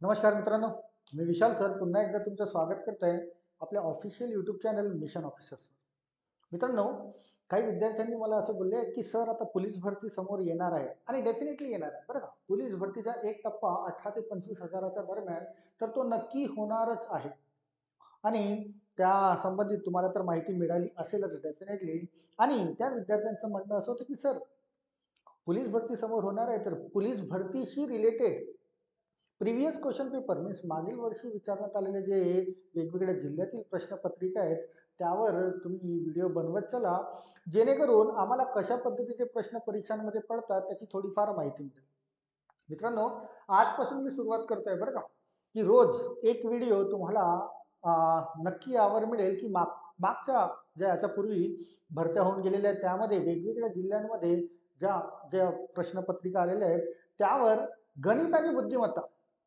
नमस्कार मित्रांनो, मी विशाल सर पुन्हा एकदा तुमचं स्वागत करतोय आपल्या official YouTube channel mission officers. मित्रांनो, काही विद्यार्थ्यांनी मला असं बोलले आहे की सर आता पोलीस भरती समोर येणार आहे आणि डेफिनेटली येणार आहे बरं का. पोलीस भरतीचा एक टप्पा 18 ते 25 हजाराच्या दरम्यान, तर तो नक्की होणारच आहे आणि त्या संबंधित तुम्हाला तर माहिती मिळाली असेलच डेफिनेटली. आणि त्या विद्यार्थ्यांचं म्हणणं असं होतं की सर पोलीस भरती समोर होणार आहे, तर पोलीस भरतीशी related previous question paper means मागील वर्षी विचारण्यात आलेले जे वेगवेगळ्या जिल्ह्यातील प्रश्नपत्रिका आहेत त्यावर तुम्ही व्हिडिओ बनवत चला, जेणेकरून आम्हाला कशा पद्धतीचे प्रश्न परीक्षांमध्ये पडतात त्याची थोडीफार माहिती मिळेल. मित्रांनो, आजपासून मी सुरुवात करतोय बरं का, की रोज एक व्हिडिओ तुम्हाला नक्की यावर मिळेल की मागच्या ज्या याच्यापूर्वी भरत्या होऊन गेलेल्या आहेत त्यामध्ये वेगवेगळ्या जिल्ह्यांमध्ये ज्या ज्या प्रश्नपत्रिका आलेल्या आहेत त्यावर गणित आणि बुद्धिमत्ता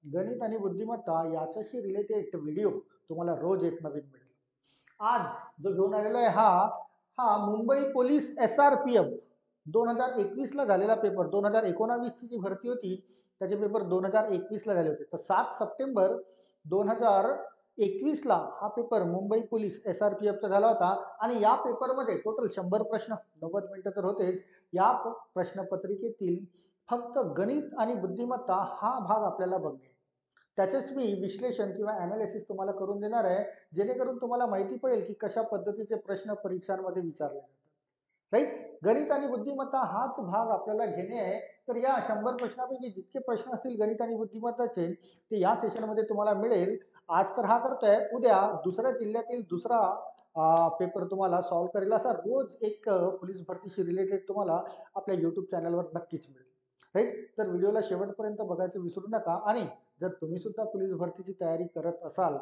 गणित आणि बुद्धिमत्ता याच्याशी रिलेटेड व्हिडिओ तुम्हाला रोज एक नवीन मिळेल. आज जो घेऊन आलेला आहे हा हा मुंबई पोलीस SRPF 2021 झालेला पेपर. 2019 जी भरती होती त्याचे पेपर 2021 झाले होते. तर 7 सप्टेंबर 2021 हा पेपर मुंबई पोलीस SRPF झाला होता आणि या पेपरमध्ये टोटल 100 प्रश्न, 90 मिनिटं तर होतेच. या प्रश्नपत्रिकेतील फक्त गणित आणि बुद्धिमत्ता हा भाग आपल्याला बघणे, त्याचेच मी विश्लेषण किंवा ॲनालिसिस तुम्हाला करून देणार आहे, जेणेकरून तुम्हाला माहिती पडेल की कशा पद्धतीचे प्रश्न परीक्षांमध्ये विचारले जातात. राईट. गणित आणि बुद्धिमत्ता हाच भाग आपल्याला घेणे आहे. तर या 100 प्रश्नापैकी जितके प्रश्न असतील गणित आणि बुद्धिमत्ताचे ते या सेशनमध्ये तुम्हाला मिळेल. आज तर हा करतोय, उद्या दुसऱ्या जिल्ह्यातील दुसरा पेपर तुम्हाला सॉल्व्ह करेल असा रोज एक पोलीस भरतीशी रिलेटेड तुम्हाला आपल्या यूट्यूब चॅनलवर नक्कीच मिळेल. राईट. तर व्हिडिओला शेवटपर्यंत बघायचं विसरू नका आणि जर तुम्ही सुद्धा पोलीस भरतीची तयारी करत असाल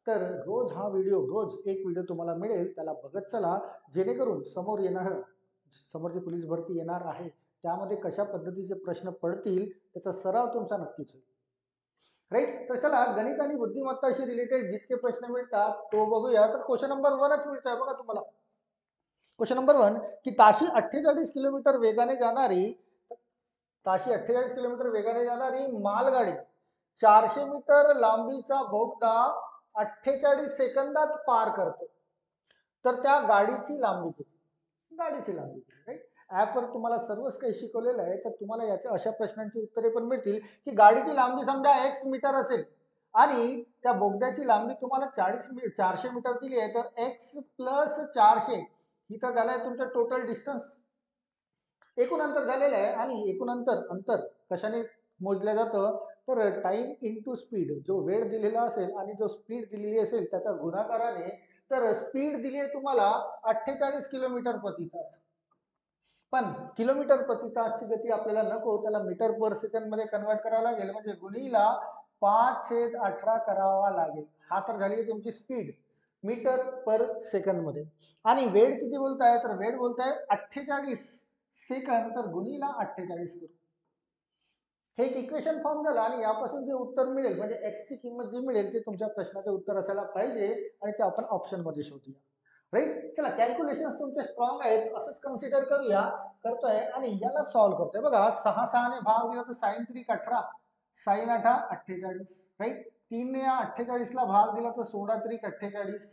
तर रोज रोज एक व्हिडिओ तुम्हाला मिळेल, त्याला बघत चला, जेणेकरून समोर जी पोलीस भरती येणार आहे त्यामध्ये कशा पद्धतीचे प्रश्न पडतील त्याचा सराव तुमचा नक्कीच होईल. राईट. तर चला, गणित आणि बुद्धिमत्ताशी रिलेटेड जितके प्रश्न मिळतात तो बघूया. तर क्वेश्चन नंबर 1च मिळतोय बघा तुम्हाला. क्वेश्चन नंबर 1 की ताशी 48 किलोमीटर वेगाने जाणारी ताशी 48 किलोमीटर वेगाने जाणारी मालगाडी 400 मीटर लांबीचा बोगदा 48 सेकंदात पार करतो, तर त्या गाडीची लांबी किती? गाडीची लांबी किती? राईट. ॲपवर तुम्हाला सर्वच काही शिकवलेलं आहे, तर तुम्हाला याच्या अशा प्रश्नांची उत्तरे पण मिळतील की गाडीची लांबी समजा x मीटर असेल आणि त्या बोगद्याची लांबी तुम्हाला 400 मीटर दिली आहे, तर x प्लस 400 ही तर झालाय तुमचं टोटल डिस्टन्स, एकूण अंतर झालेलं आहे. आणि एकूण अंतर कशाने मोजलं जातं? तर टाइम इंटू स्पीड. जो वेळ दिलेला असेल आणि जो स्पीड दिलेली असेल त्याच्या गुणाकाराने. तर स्पीड दिली आहे तुम्हाला 48 किलोमीटर प्रति तास, पण किलोमीटर प्रति तासची गती आपल्याला नको, त्याला मीटर पर सेकंड मध्ये कन्वर्ट करावं लागेल, म्हणजे गुणीला 5/18 करावा लागेल. हा तर झाली आहे तुमची स्पीड मीटर पर सेकंद मध्ये. आणि वेळ किती बोलताय? तर वेळ बोलताय 48 सेकंद, तर गुणीला 48 करू. हे एक इक्वेशन फॉर्म झालं आणि यापासून जे उत्तर मिळेल म्हणजे x ची किंमत जी मिळेल ते तुमच्या प्रश्नाचे उत्तर असायला पाहिजे आणि ते आपण ऑप्शन मध्ये शोधूया. राईट. चला, कॅल्क्युलेशन तुमचे स्ट्रॉंग आहेत असंच कन्सिडर करतोय आणि याला सॉल्व्ह करतोय. बघा, 6 ने भाग दिला तर साइन 3 18, साइन 8 48. राईट. 3 ने 48 ला भाग दिला तर 16 3 48,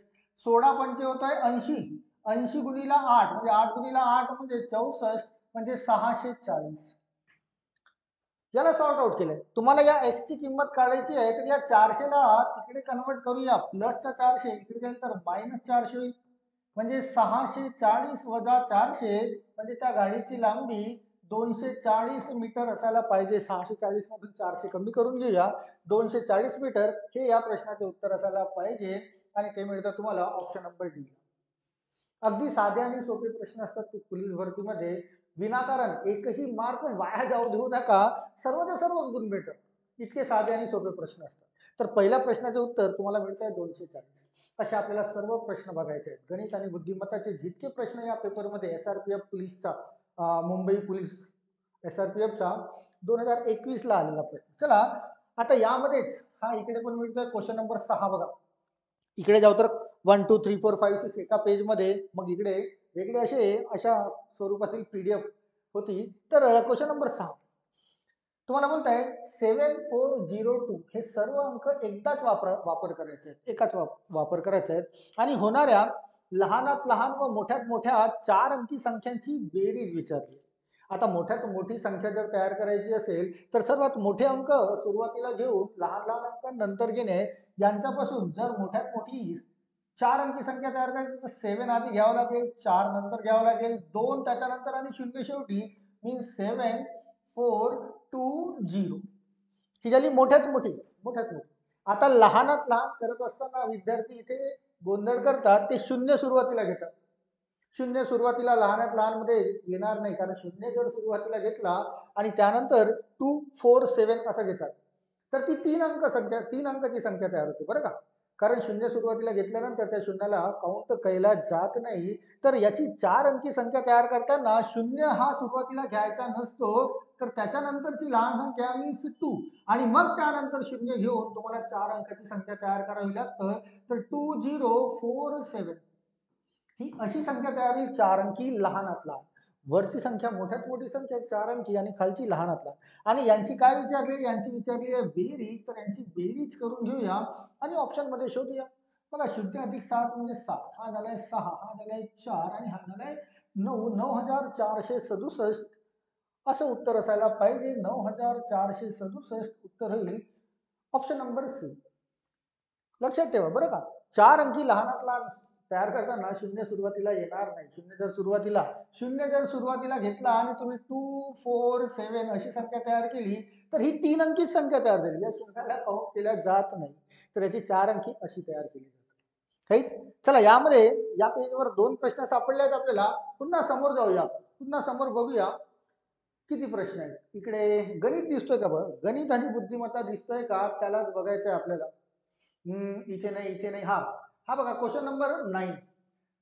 16 पंचे होतोय 80, 80 गुणीला 8 म्हणजे 8 गुणीला 8 म्हणजे 64 म्हणजे 640. याला सॉर्ट आउट केलंय. तुम्हाला या x ची किंमत काढायची आहे, तर या 400 ला तिकडे कन्वर्ट करूया, प्लसचा 400 इकडे जाईल तर -400 होईल, म्हणजे 640 वजा 400 म्हणजे त्या गाडीची लांबी 240 मीटर असायला पाहिजे. 640 मधून 400 कमी करून घेऊया, 240 मीटर हे या प्रश्नाचे उत्तर असायला पाहिजे आणि ते मिळतं तुम्हाला ऑप्शन नंबर डी. अगदी साधे आणि सोपे प्रश्न असतात पोलीस भरतीमध्ये. विनाकारण एकही मार्क वाया जाऊ देऊ नका, सर्वच्या सर्वच गुण मिळतात. इतके साधे आणि सोपे प्रश्न असतात. तर पहिल्या प्रश्नाचे उत्तर तुम्हाला मिळत आहे 240. असे आपल्याला सर्व प्रश्न बघायचे आहेत. गणित आणि बुद्धिमत्ताचे जितके प्रश्न या पेपरमध्ये SRPF पोलीसचा मुंबई पोलीस SRPFचा 2021 ला आलेला प्रश्न. चला, आता यामध्येच हा इकडे पण मिळतोय क्वेश्चन नंबर 6 बघा. इकडे जाऊ तर 1 2 3 4 5 6 एका पेजमध्ये, मग इकडे वेगळे अशा स्वरूपातील PDF होती. तर क्वेश्चन नंबर 6 तुम्हाला बोलताय 7402 हे सर्व अंक एकदाच वापर करायचे आहेत, एकाच वापर करायचे आहेत आणि होणाऱ्या लहानात लहान व मोठ्यात मोठ्या 4 अंकी संख्यांची बेरीज विचारली. आता मोठ्यात मोठी संख्या जर तयार करायची असेल तर सर्वात मोठे अंक सुरुवातीला घेऊन लहान लहान अंक नंतर घेणे, यांच्यापासून जर मोठ्यात मोठी 4 अंकी संख्या तयार करायची तर 7 आधी घ्यावं लागेल, 4 नंतर घ्यावं लागेल, 2 त्याच्यानंतर आणि 0 शेवटी, मीन्स 7420 ही झाली मोठ्यात मोठी. आता लहानात लहान करत असताना विद्यार्थी इथे गोंधळ करतात, ते शून्य सुरुवातीला घेतात. शून्य सुरुवातीला लहानात लहान मध्ये येणार नाही, कारण शून्य जर सुरुवातीला घेतला आणि त्यानंतर 247 असं घेतात तर ती 3 अंकाची संख्या तयार होते बरं का. कारण शून्य सुरुवातीला घेतल्यानंतर त्या शून्याला काउंट केला जात नाही. तर याची 4 अंकी संख्या तयार करताना शून्य हा सुरुवातीला घ्यायचा नसतो, तर त्याच्यानंतरची लहान संख्या मीन्स 2 आणि मग त्यानंतर शून्य घेऊन तुम्हाला 4 अंकाची संख्या तयार करावी लागतं. तर 2047 ही अशी संख्या तयार होईल 4 अंकी लहानात लहान. वरची संख्या मोठ्यात मोठी संख्या 4 अंकी आणि खालची लहानात लहान. आणि यांची काय विचारली, यांची विचारली आहे बेरीज. तर यांची बेरीज करून घेऊया आणि ऑप्शन मध्ये शोधूया. बघा 0+7 म्हणजे 7, हा झालाय 6, हा झालाय 4 आणि हा झालाय 9, 9467 असं उत्तर असायला पाहिजे. 9467 उत्तर होईल ऑप्शन नंबर सी. लक्षात ठेवा बरं का. 4 अंकी लहानात लहान तयार करताना शून्य सुरुवातीला येणार नाही. शून्य जर सुरुवातीला घेतला आणि तुम्ही 247 अशी संख्या तयार केली तर ही 3 अंकी संख्या तयार झाली. या शून्याला काउंट केल्या जात नाही, तर याची 4 अंकी अशी तयार केली जाते. राईट. चला यामध्ये या पेजवर 2 प्रश्न सापडले आहेत आपल्याला. पुन्हा समोर जाऊया, पुन्हा समोर बघूया किती प्रश्न आहेत. इकडे गणित दिसतोय का बघ, गणित आणि बुद्धिमत्ता दिसतोय का, त्यालाच बघायचंय आपल्याला. इथे नाही. हा हा बघा क्वेश्चन नंबर 9.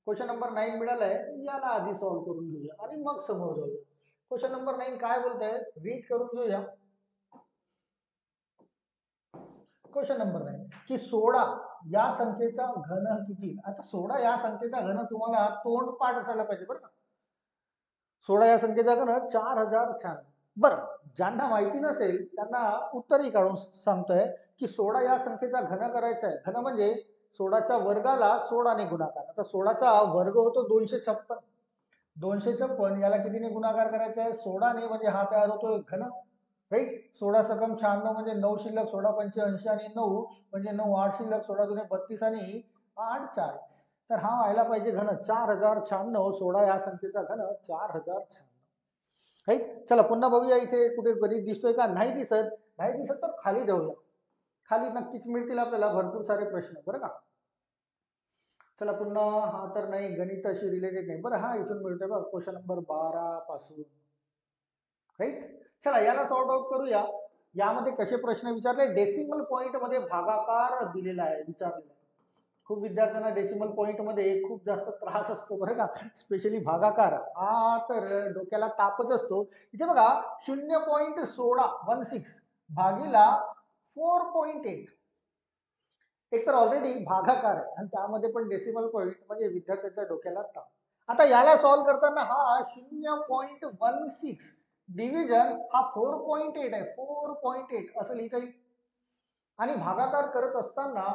क्वेश्चन नंबर 9 मिळालाय, याला आधी सॉल्व्ह करून घेऊया आणि मग समोर जाऊया. क्वेश्चन नंबर 9 काय बोलतंय, रीड करून घेऊया. क्वेश्चन नंबर 9 की 16 या संख्येचा घन किती. आता 16 या संख्येचा घन तुम्हाला तोंडपाठ असायला पाहिजे बरं का. 16 या संख्येचा घन 4096. बरं, ज्यांना माहिती नसेल त्यांना उत्तरही काढून सांगतोय की 16 या संख्येचा घन करायचा आहे. घन म्हणजे 16च्या वर्गाला 16 ने गुणाकार. आता 16चा वर्ग होतो 256. 256 याला कितीने गुणाकार करायचा आहे, 16 ने, म्हणजे हा तयार होतो घन. राईट. 16 सकम 96 म्हणजे 9 शिल्लक, 16 पंचे 80 आणि 9 म्हणजे 9, 8 शिल्लक, 16 दुने 32 आणि 8 40. तर हा व्हायला पाहिजे घन 4096. 16 या संख्येचा घन 4096. राईट. चला पुन्हा बघूया, इथे कुठे गणित दिसतोय का, नाही दिसत. नाही दिसत तर खाली जाऊया. खाली नक्कीच मिळतील आपल्याला भरपूर सारे प्रश्न बरं का. चला पुन्हा, हा तर नाही, गणिताशी रिलेटेड नाही. बरं हा इथून मिळतोय बघ, क्वेश्चन नंबर 12 पासून. राईट. चला याला सॉर्ट आउट करूया. यामध्ये कसे प्रश्न विचारले, डेसिमल पॉइंट मध्ये भागाकार दिलेला आहे, विचारलेला आहे. खूप विद्यार्थ्यांना डेसिमल पॉइंट मध्ये खूप जास्त त्रास असतो बरं का, स्पेशली भागाकार हा तर डोक्याला तापच असतो. इथे बघा 0.16 भागीला 4.8. एक तर ऑलरेडी भागाकार आहे आणि त्यामध्ये पण डेसिमल पॉइंट म्हणजे विद्यार्थ्यांच्या डोक्याला ताप. आता याला सॉल्व्ह करताना हा 0.16 डिव्हिजन हा 4.8 आहे, 4.8 असं लिहिता येईल. आणि भागाकार करत असताना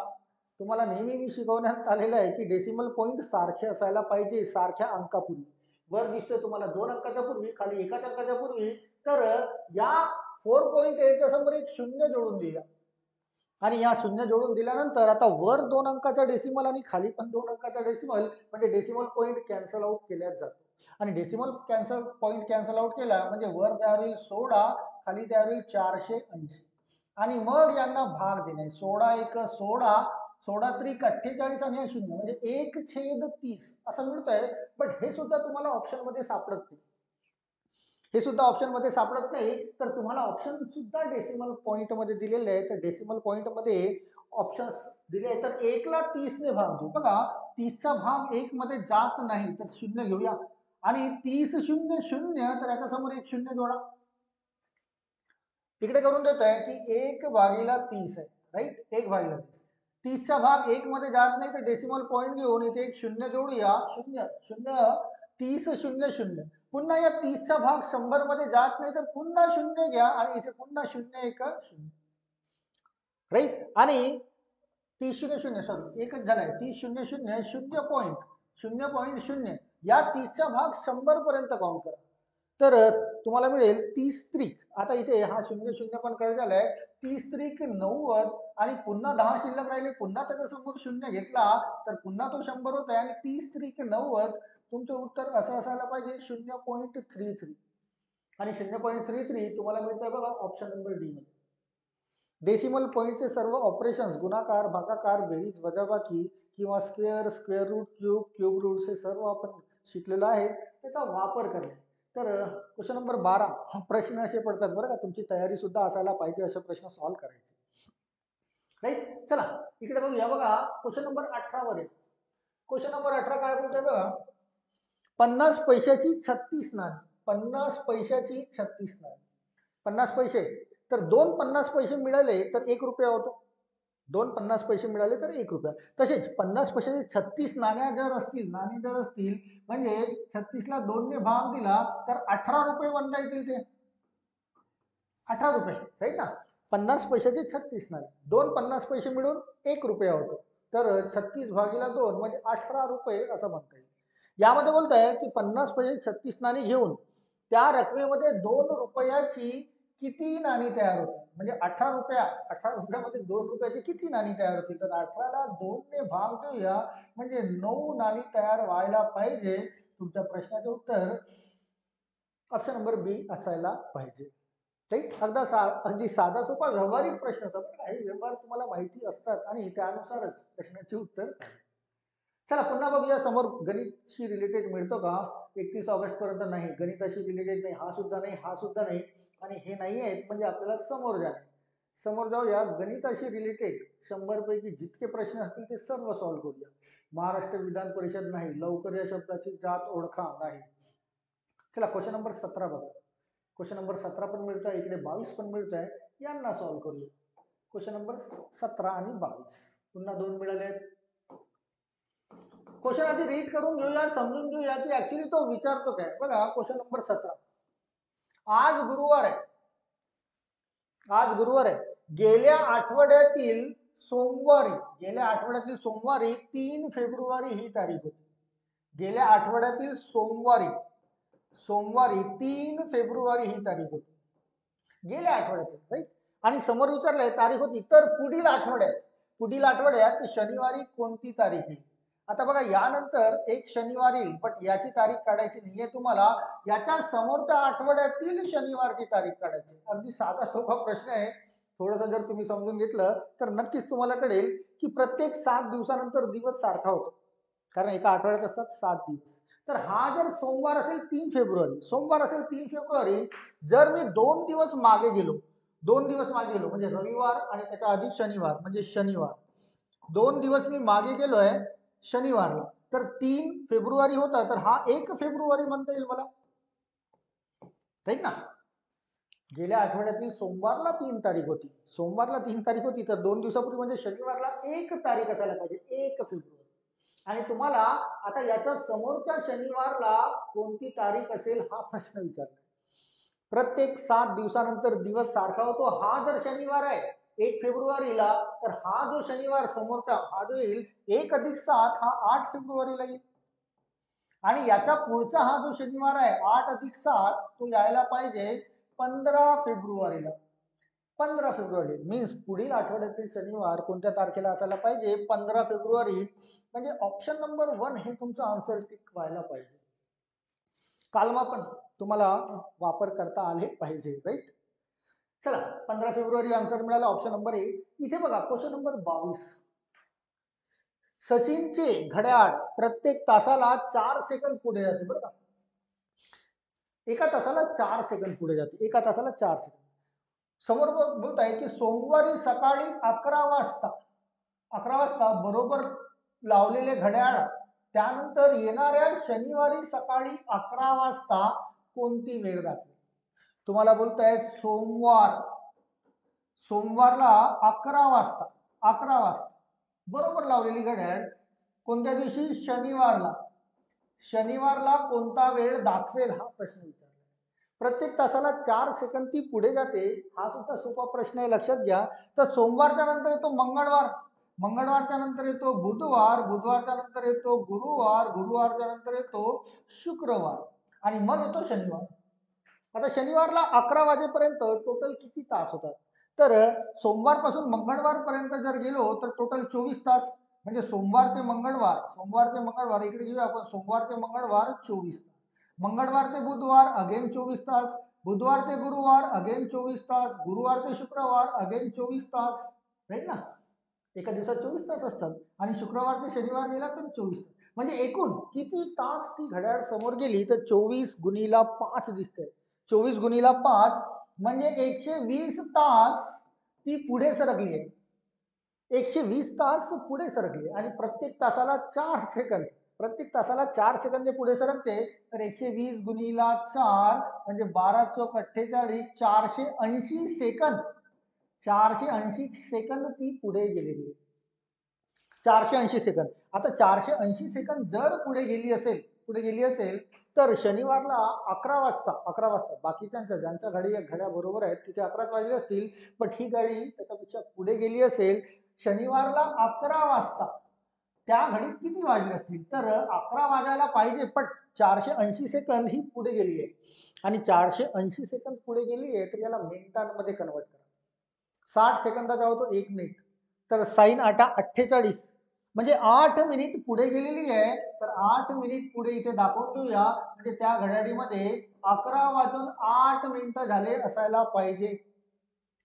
तुम्हाला नेहमी मी शिकवण्यात आलेलं आहे की डेसिमल पॉइंट सारखे असायला पाहिजे, सारख्या अंकापूर्वी. वर दिसतोय तुम्हाला 2 अंकाच्या पूर्वी, खाली 1 अंकाच्या पूर्वी. तर या 4.8च्या समोर एक शून्य जोडून देऊया आणि या शून्य जोडून दिल्यानंतर आता वर 2 अंकाचा डेसिमल आणि खाली पण 2 अंकाचा डेसिमल, म्हणजे डेसिमल पॉइंट कॅन्सल आउट केल्या जातो. आणि डेसिमल पॉइंट कॅन्सल आउट केला म्हणजे वर तयार होईल 16, खाली तयार होईल 480 आणि मग यांना भाग देणे. 16 एक 16, 16 त्रिक 48 आणि हा शून्य म्हणजे 1/30 असं मिळतंय. पण हे सुद्धा तुम्हाला ऑप्शन मध्ये सापडत नाही. हे सुद्धा ऑप्शन मध्ये सापडत नाही, तर तुम्हाला ऑप्शन सुद्धा डेसिमल पॉइंट मध्ये दिलेले आहे. तर डेसिमल पॉइंट मध्ये ऑप्शन्स दिले आहेत. तर 1 ला 30 ने भाग देऊ. बघा 30चा भाग 1 मध्ये जात नाही, तर शून्य घेऊया आणि 30 0 0, तर याच्या समोर एक शून्य जोडा. तिकडे करून देत आहे की 1/30 आहे. राईट. 1/30. 30चा भाग 1 मध्ये जात नाही, तर डेसिमल पॉइंट घेऊन इथे एक शून्य जोडूया. 0 0 30 0 0 पुन्हा या 30चा भाग 100 मध्ये जात नाही तर पुन्हा 0 घ्या आणि इथे पुन्हा 0 1 0, राईट. आणि 30 0 0 सॉरी एकच झालाय, 30 0 0 0.0 या 30चा भाग 100 पर्यंत काउंट करा. तर तुम्हाला मिळेल 30 त्रिक. आता इथे हा 0 0 पण कट झालाय, 30 त्रिक 90 आणि पुन्हा 10 शिल्लक राहिले, पुन्हा त्याच्या समोर 0 घेतला तर पुन्हा तो 100 होत आहे आणि 30 त्रिक 90. तुमचं उत्तर असं असायला पाहिजे 0.33 आणि 0.33 तुम्हाला मिळतंय बघा ऑप्शन नंबर डी मध्ये. डेसिमल पॉईंटचे सर्व ऑपरेशन्स गुणाकार, भागाकार, बेरीज, वजाबाकी किंवा square, square root, cube, cube root हे सर्व आपण शिकलेलो आहे, त्याचा वापर करणे. तर क्वेश्चन नंबर 12 प्रश्न असे पडतात बरं का, तुमची तयारी सुद्धा असायला पाहिजे असे प्रश्न सॉल्व्ह करायचे, राईट. चला इकडे बघूया. बघा क्वेश्चन नंबर 18 वर. क्वेश्चन नंबर 18 काय बोलतोय बघा, 50 पैशाची 36 नाणी. 50 पैशाची 36 नाणी. 50 पैसे तर 2 50 पैसे मिळाले तर 1 रुपया होतो. 2 50 पैसे मिळाले तर 1 रुपया. तसेच 50 पैशाचे 36 नाण्या जर असतील, म्हणजे 36 ला 2 ने भाग दिला तर 18 रुपये बनता येतील. ते 18 रुपये, राईट ना. 50 पैशाचे 36 नाणे, 2 50 पैसे मिळून 1 रुपया होतो. तर 36 भागीला 2 म्हणजे 18 रुपये असं म्हणता येईल. यामध्ये बोलत आहे की 50 पैसे 36 नाणी घेऊन त्या रकमेमध्ये 2 रुपयाची किती नाणी तयार होते. म्हणजे 18 रुपयामध्ये 2 रुपयाची किती नाणी तयार होती. तर 18 ला 2 ने भाग देऊया म्हणजे 9 नाणी तयार व्हायला पाहिजे. तुमच्या प्रश्नाचे उत्तर ऑप्शन नंबर बी असायला पाहिजे. अगदी साधा सोपा व्यवहारिक प्रश्न होता. काही व्यवहार तुम्हाला माहिती असतात आणि त्यानुसारच प्रश्नाचे उत्तर. चला पुन्हा बघूया. समोर गणितशी रिलेटेड मिळतो का. 31 ऑगस्ट पर्यंत नाही, गणिताशी रिलेटेड नाही, हा सुद्धा नाही, हा सुद्धा नाही आणि हे नाही आहेत म्हणजे आपल्याला समोर जाऊया. गणिताशी रिलेटेड 100 पैकी जितके प्रश्न असतील ते सर्व सॉल्व्ह करूया. महाराष्ट्र विधान परिषद नाही, लवकर या शब्दाची जात ओळखा नाही. चला क्वेश्चन नंबर 17 बघा. क्वेश्चन नंबर 17 पण मिळतो आहे, इकडे 22 पण मिळतो आहे, यांना सॉल्व्ह करूया. क्वेश्चन नंबर 17 आणि 22 पुन्हा 2 मिळाले. क्वेश्चन आधी रीड करून घेऊया, समजून घेऊया की ऍक्च्युली तो विचारतो काय. बघा क्वेश्चन नंबर 17. आज गुरुवार आहे. गेल्या आठवड्यातील सोमवारी 3 फेब्रुवारी ही तारीख होती. गेल्या आठवड्यातील सोमवारी 3 फेब्रुवारी ही तारीख होती. गेल्या आठवड्यातील, राईट. आणि समोर विचारलंय तारीख होती तर पुढील आठवड्यात शनिवारी कोणती तारीख येईल. आता बघा यानंतर एक शनिवार येईल, पण याची तारीख काढायची नाहीये तुम्हाला, याच्या समोरच्या आठवड्यातील शनिवारची तारीख काढायची. अगदी साधा सोपा प्रश्न आहे. थोडंसं जर तुम्ही समजून घेतलं तर नक्कीच तुम्हाला कळेल की प्रत्येक 7 दिवसानंतर दिवस सारखा होतो, कारण एका आठवड्यात असतात 7 दिवस. तर हा जर सोमवार असेल 3 फेब्रुवारी, जर मी 2 दिवस मागे गेलो म्हणजे रविवार आणि त्याच्या आधी शनिवार म्हणजे शनिवार, 2 दिवस मी मागे गेलोय शनिवारला, तर 3 फेब्रुवारी होता, तर हा 1 फेब्रुवारी म्हणता येईल मला, राईट ना. गेल्या आठवड्यातील सोमवारला 3 तारीख होती, तर 2 दिवसापूर्वी म्हणजे शनिवारला 1 तारीख असायला पाहिजे, 1 फेब्रुवारी. आणि तुम्हाला आता याच्या समोरच्या शनिवारला कोणती तारीख असेल हा प्रश्न विचारला. प्रत्येक 7 दिवसानंतर दिवस सारखा होतो. हा जर शनिवार आहे 1 फेब्रुवारीला, तर हा जो शनिवार समोरचा हा जो येईल 1 अधिक 7 हा 8 फेब्रुवारीला येईल. आणि याचा पुढचा हा जो शनिवार आहे 8 अधिक 7 तो यायला पाहिजे 15 फेब्रुवारीला. 15 फेब्रुवारी मीन्स पुढील आठवड्यातील शनिवार कोणत्या तारखेला असायला पाहिजे, 15 फेब्रुवारी. म्हणजे ऑप्शन नंबर 1 हे तुमचं आन्सर टिक व्हायला पाहिजे. कालमा पण तुम्हाला वापर करता आले पाहिजे, राईट. चला 15 फेब्रुवारी आन्सर मिळाला, ऑप्शन नंबर 1. इथे बघा क्वेश्चन नंबर 22. सचिनचे घड्याळ प्रत्येक तासाला 4 सेकंद पुढे जाते बरं का. एका तासाला 4 सेकंद पुढे जाते, एका तासाला 4 सेकंद. समोर बोलत आहे की सोमवारी सकाळी 11 वाजता बरोबर लावलेले घड्याळ त्यानंतर येणाऱ्या शनिवारी सकाळी 11 वाजता कोणती वेळ दाखवेल. तुम्हाला बोलत आहे सोमवारला 11 वाजता बरोबर लावलेली घड्याळ कोणत्या दिवशी, शनिवारला. शनिवारला कोणता वेळ दाखवेल हा प्रश्न विचारला. प्रत्येक तासाला 4 सेकंद ती पुढे जाते, हा सुद्धा सोपा प्रश्न आहे, लक्षात घ्या. तर सोमवारच्या नंतर येतो मंगळवार, मंगळवारच्या नंतर येतो बुधवार, बुधवारच्या नंतर येतो गुरुवार, गुरुवारच्या नंतर येतो शुक्रवार आणि मग येतो शनिवार. आता शनिवारला 11 वाजेपर्यंत टोटल किती तास होतात? तर सोमवारपासून मंगळवारपर्यंत जर गेलो तर टोटल 24 तास. म्हणजे सोमवार ते मंगळवार, सोमवार ते मंगळवार इकडे घेऊया आपण, सोमवार ते मंगळवार 24 तास, मंगळवार ते बुधवार अगेन 24 तास, बुधवार ते गुरुवार अगेन 24 तास, गुरुवार ते शुक्रवार अगेन 24 तास, राईट ना. एका दिवसात 24 तास असतात आणि शुक्रवार ते शनिवार गेला तर 24 तास. म्हणजे एकूण किती तास ती घड्याळ समोर गेली तर 24 गुणीला 5 दिसतंय. 24 गुणीला 5 म्हणजे 120 तास ती पुढे सरकली आहे. 120 तास पुढे सरकली आणि प्रत्येक तासाला 4 सेकंद, प्रत्येक तासाला 4 सेकंद पुढे सरकते. तर 120 गुणीला 4 म्हणजे 12 चोक 48, 480 सेकंद, 480 सेकंद ती पुढे गेलेली आहे. 480 सेकंद. आता 480 सेकंद जर पुढे गेली असेल, पुढे गेली असेल तर शनिवारला 11 वाजता, 11 वाजता बाकीच्यांच्या ज्यांच्या घड्या बरोबर आहेत तिथे 11 वाजले असतील, पण ही गाडी त्याच्यापेक्षा पुढे गेली असेल. शनिवारला 11 वाजता त्या घडीत किती वाजले असतील? तर 11 वाजायला पाहिजे, पण 480 सेकंद ही पुढे गेली आहे आणि 480 सेकंद पुढे गेली आहे तर याला मिनिटांमध्ये कन्वर्ट करा. 60 सेकंदाचा होतो 1 मिनिट, तर साइन 8 48 म्हणजे 8 मिनिट पुढे गेलेली आहे. तर 8 मिनिट पुढे इथे दाखवून देऊया, म्हणजे त्या घड्याळीमध्ये 11 वाजून 8 मिनिटं झाले असायला पाहिजे.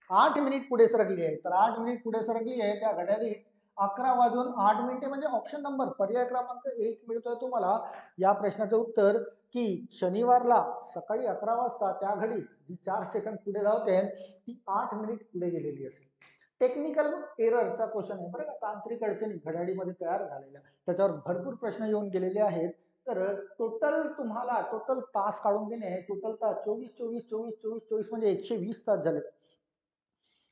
8 मिनिट पुढे सरकली आहे, तर 8 मिनिट पुढे सरकली आहे त्या घड्याळीत 11 वाजून 8 मिनिटे. म्हणजे ऑप्शन नंबर पर्याय क्रमांक 1 मिळतोय तुम्हाला या प्रश्नाचं उत्तर, की शनिवारला सकाळी 11 वाजता त्या घडीत जी 4 सेकंद पुढे धावते ती 8 मिनिट पुढे गेलेली असेल. टेक्निकल एररचा क्वेश्चन आहे बरं का, तांत्रिक अडचणी घड्याळीमध्ये तयार झालेल्या, त्याच्यावर भरपूर प्रश्न येऊन गेलेले आहेत. तर टोटल तुम्हाला टोटल तास काढून घेणे, टोटल तास 24 24 24 24 24 म्हणजे 120 तास झाले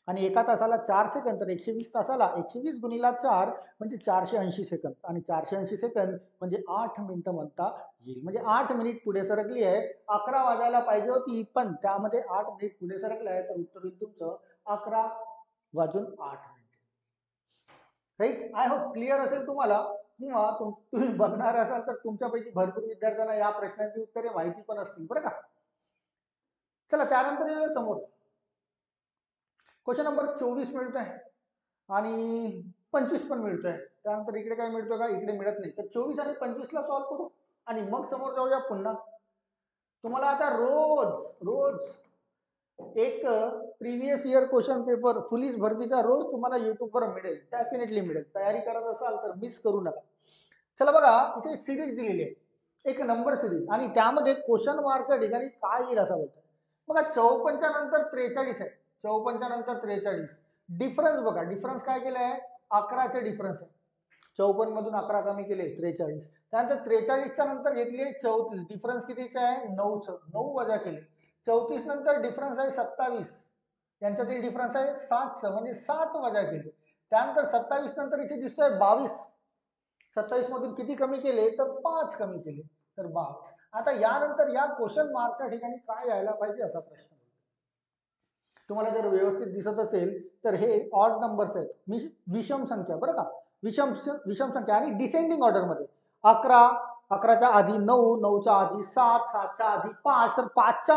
आणि एका तासाला 4 सेकंद, तर 120 तासाला 120 गुणीला 4 म्हणजे 480 सेकंद आणि 480 सेकंद म्हणजे 8 मिनिटं म्हणता येईल. म्हणजे 8 मिनिट पुढे सरकली आहे. 11 वाजायला पाहिजे होती, पण त्यामध्ये 8 मिनिट पुढे सरकलं आहे, तर उत्तर होईल तुमचं 11 वाजून 8 मिनिट. राईट. आय होप क्लिअर असेल तुम्हाला, किंवा तुम्ही बघणार असाल तर तुमच्यापैकी भरपूर विद्यार्थ्यांना या प्रश्नांची उत्तरे माहिती पण असतील बरं का. चला त्यानंतर येऊया समोर. क्वेश्चन नंबर 24 मिळतोय आणि 25 पण मिळतोय. त्यानंतर इकडे काय मिळतोय का? इकडे मिळत नाही. तर 24 आणि 25 ला सॉल्व्ह करू आणि मग समोर जाऊया पुन्हा. तुम्हाला आता रोज रोज एक previous year question paper police भरतीचा रोज तुम्हाला युट्यूबवर मिळेल, डेफिनेटली मिळेल. तयारी करत असाल तर मिस करू नका. चला बघा, इथे सिरीज दिलेली आहे, एक नंबर सिरीज, आणि त्यामध्ये क्वेश्चन मार्कच्या ठिकाणी काय येईल असं बोलतात. बघा 54 नंतर 43 आहे, 54 नंतर 43. डिफरन्स बघा, डिफरन्स काय केलंय? 11चे डिफरन्स आहे. 54 मधून 11 कमी केले 43. त्यानंतर 43च्या नंतर घेतली 34, डिफरन्स कितीचे आहे? 9चं, 9 वजा केले. 34 नंतर डिफरन्स आहे 27, यांच्यातील डिफरन्स आहे 7चं, म्हणजे 7 वजा केले. त्यानंतर 27 नंतर इथे दिसतोय 22, 27 मधून किती कमी केले? तर 5 कमी केले, तर 22. आता यानंतर या क्वेश्चन मार्कच्या ठिकाणी काय यायला पाहिजे असा प्रश्न. तुम्हाला जर व्यवस्थित दिसत असेल तर हे ऑड नंबर्स आहेत, विषम संख्या बरं का, विषम संख्या आणि डिसेंडिंग ऑर्डर मध्ये. 11, 11च्या आधी 9, 9च्या आधी 7, 7च्या आधी 5, तर 5च्या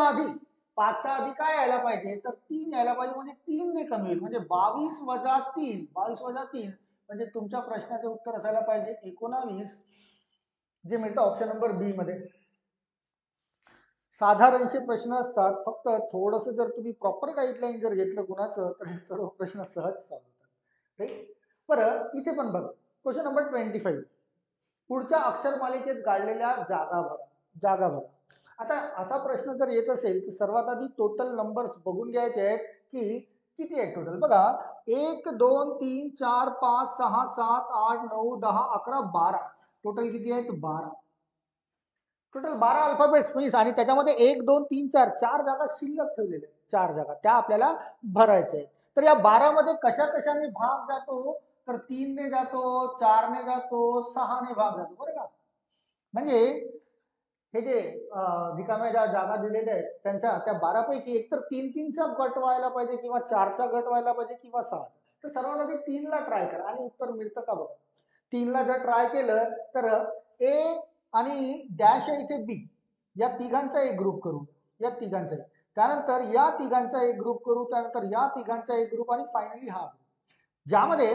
आधी काय यायला पाहिजे? तर 3 यायला पाहिजे, म्हणजे 3 ने कमी होईल, म्हणजे 22 वजा 3, 22 वजा 3 म्हणजे तुमच्या प्रश्नाचे उत्तर असायला पाहिजे 19, जे मिळतं ऑप्शन नंबर बी मध्ये. साधारणशे प्रश्न असतात, फक्त थोडंसं जर तुम्ही प्रॉपर गाईडलाईन जर घेतलं कुणाचं तर हे सर्व प्रश्न सहज सॉल्व्ह होतात. राईट. बरं इथे पण बघा, क्वेश्चन नंबर 25. पुढच्या अक्षरमालिकेत गाळलेल्या जागा भरा. आता असा प्रश्न जर येत असेल तर सर्वात आधी टोटल नंबर्स बघून घ्यायचे आहेत, की किती आहेत टोटल. बघा 1 2 3 4 5 6 7 8 9 10 11 12, टोटल किती आहेत? 12. टोटल 12 अल्फाबेट्स आणि त्याच्यामध्ये 1 2 3 4 4 जागा शिल्लक ठेवलेल्या आहेत, 4 जागा त्या आपल्याला भरायच्या आहेत. तर या 12 मध्ये कशा कशाने भाग जातो? तर 3 ने जातो, 4 ने जातो, 6 ने भाग जातो बरं का. म्हणजे हे जे रिकाम्या ज्या जागा दिलेल्या आहेत त्यांच्या त्या 12 पैकी एकतर 3-3चा गट व्हायला पाहिजे किंवा 4चा गट व्हायला पाहिजे किंवा 6. तर सर्वात आधी 3ला ट्राय करा आणि उत्तर मिळतं का बघा. 3ला जर ट्राय केलं तर ए आणि डॅश आहे इथे बी, या तिघांचा एक ग्रुप करू, या तिघांचा त्यानंतर या तिघांचा एक ग्रुप करू, त्यानंतर या तिघांचा एक ग्रुप आणि फायनली हा, ज्यामध्ये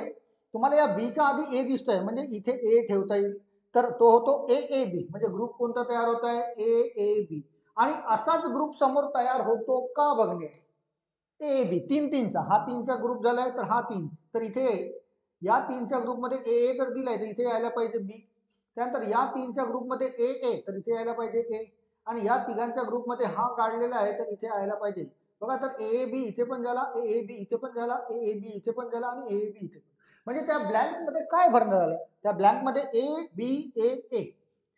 तुम्हाला या बीच्या आधी ए दिसतोय म्हणजे इथे ए ठेवता येईल, तर तो होतो ए ए बी. म्हणजे ग्रुप कोणता तयार होत आहे, ए ए बी. आणि असाच ग्रुप समोर तयार होतो का बघणे. ए बी 3-3चा, हा 3चा ग्रुप झालाय तर हा 3, तर इथे या 3च्या ग्रुपमध्ये ए ए जर दिलाय तर इथे यायला पाहिजे बी. त्यानंतर या 3च्या ग्रुपमध्ये ए ए तर इथे यायला पाहिजे ए. आणि या तिघांच्या ग्रुपमध्ये हा काढलेला आहे तर इथे यायला पाहिजे बघा. तर ए बी इथे पण झाला, ए ए बी इथे पण झाला, ए ए बी इथे पण झाला आणि ए बी इथे पण. म्हणजे त्या ब्लँक्स मध्ये काय भरण्यात आलं, त्या ब्लँक मध्ये ए बी ए ए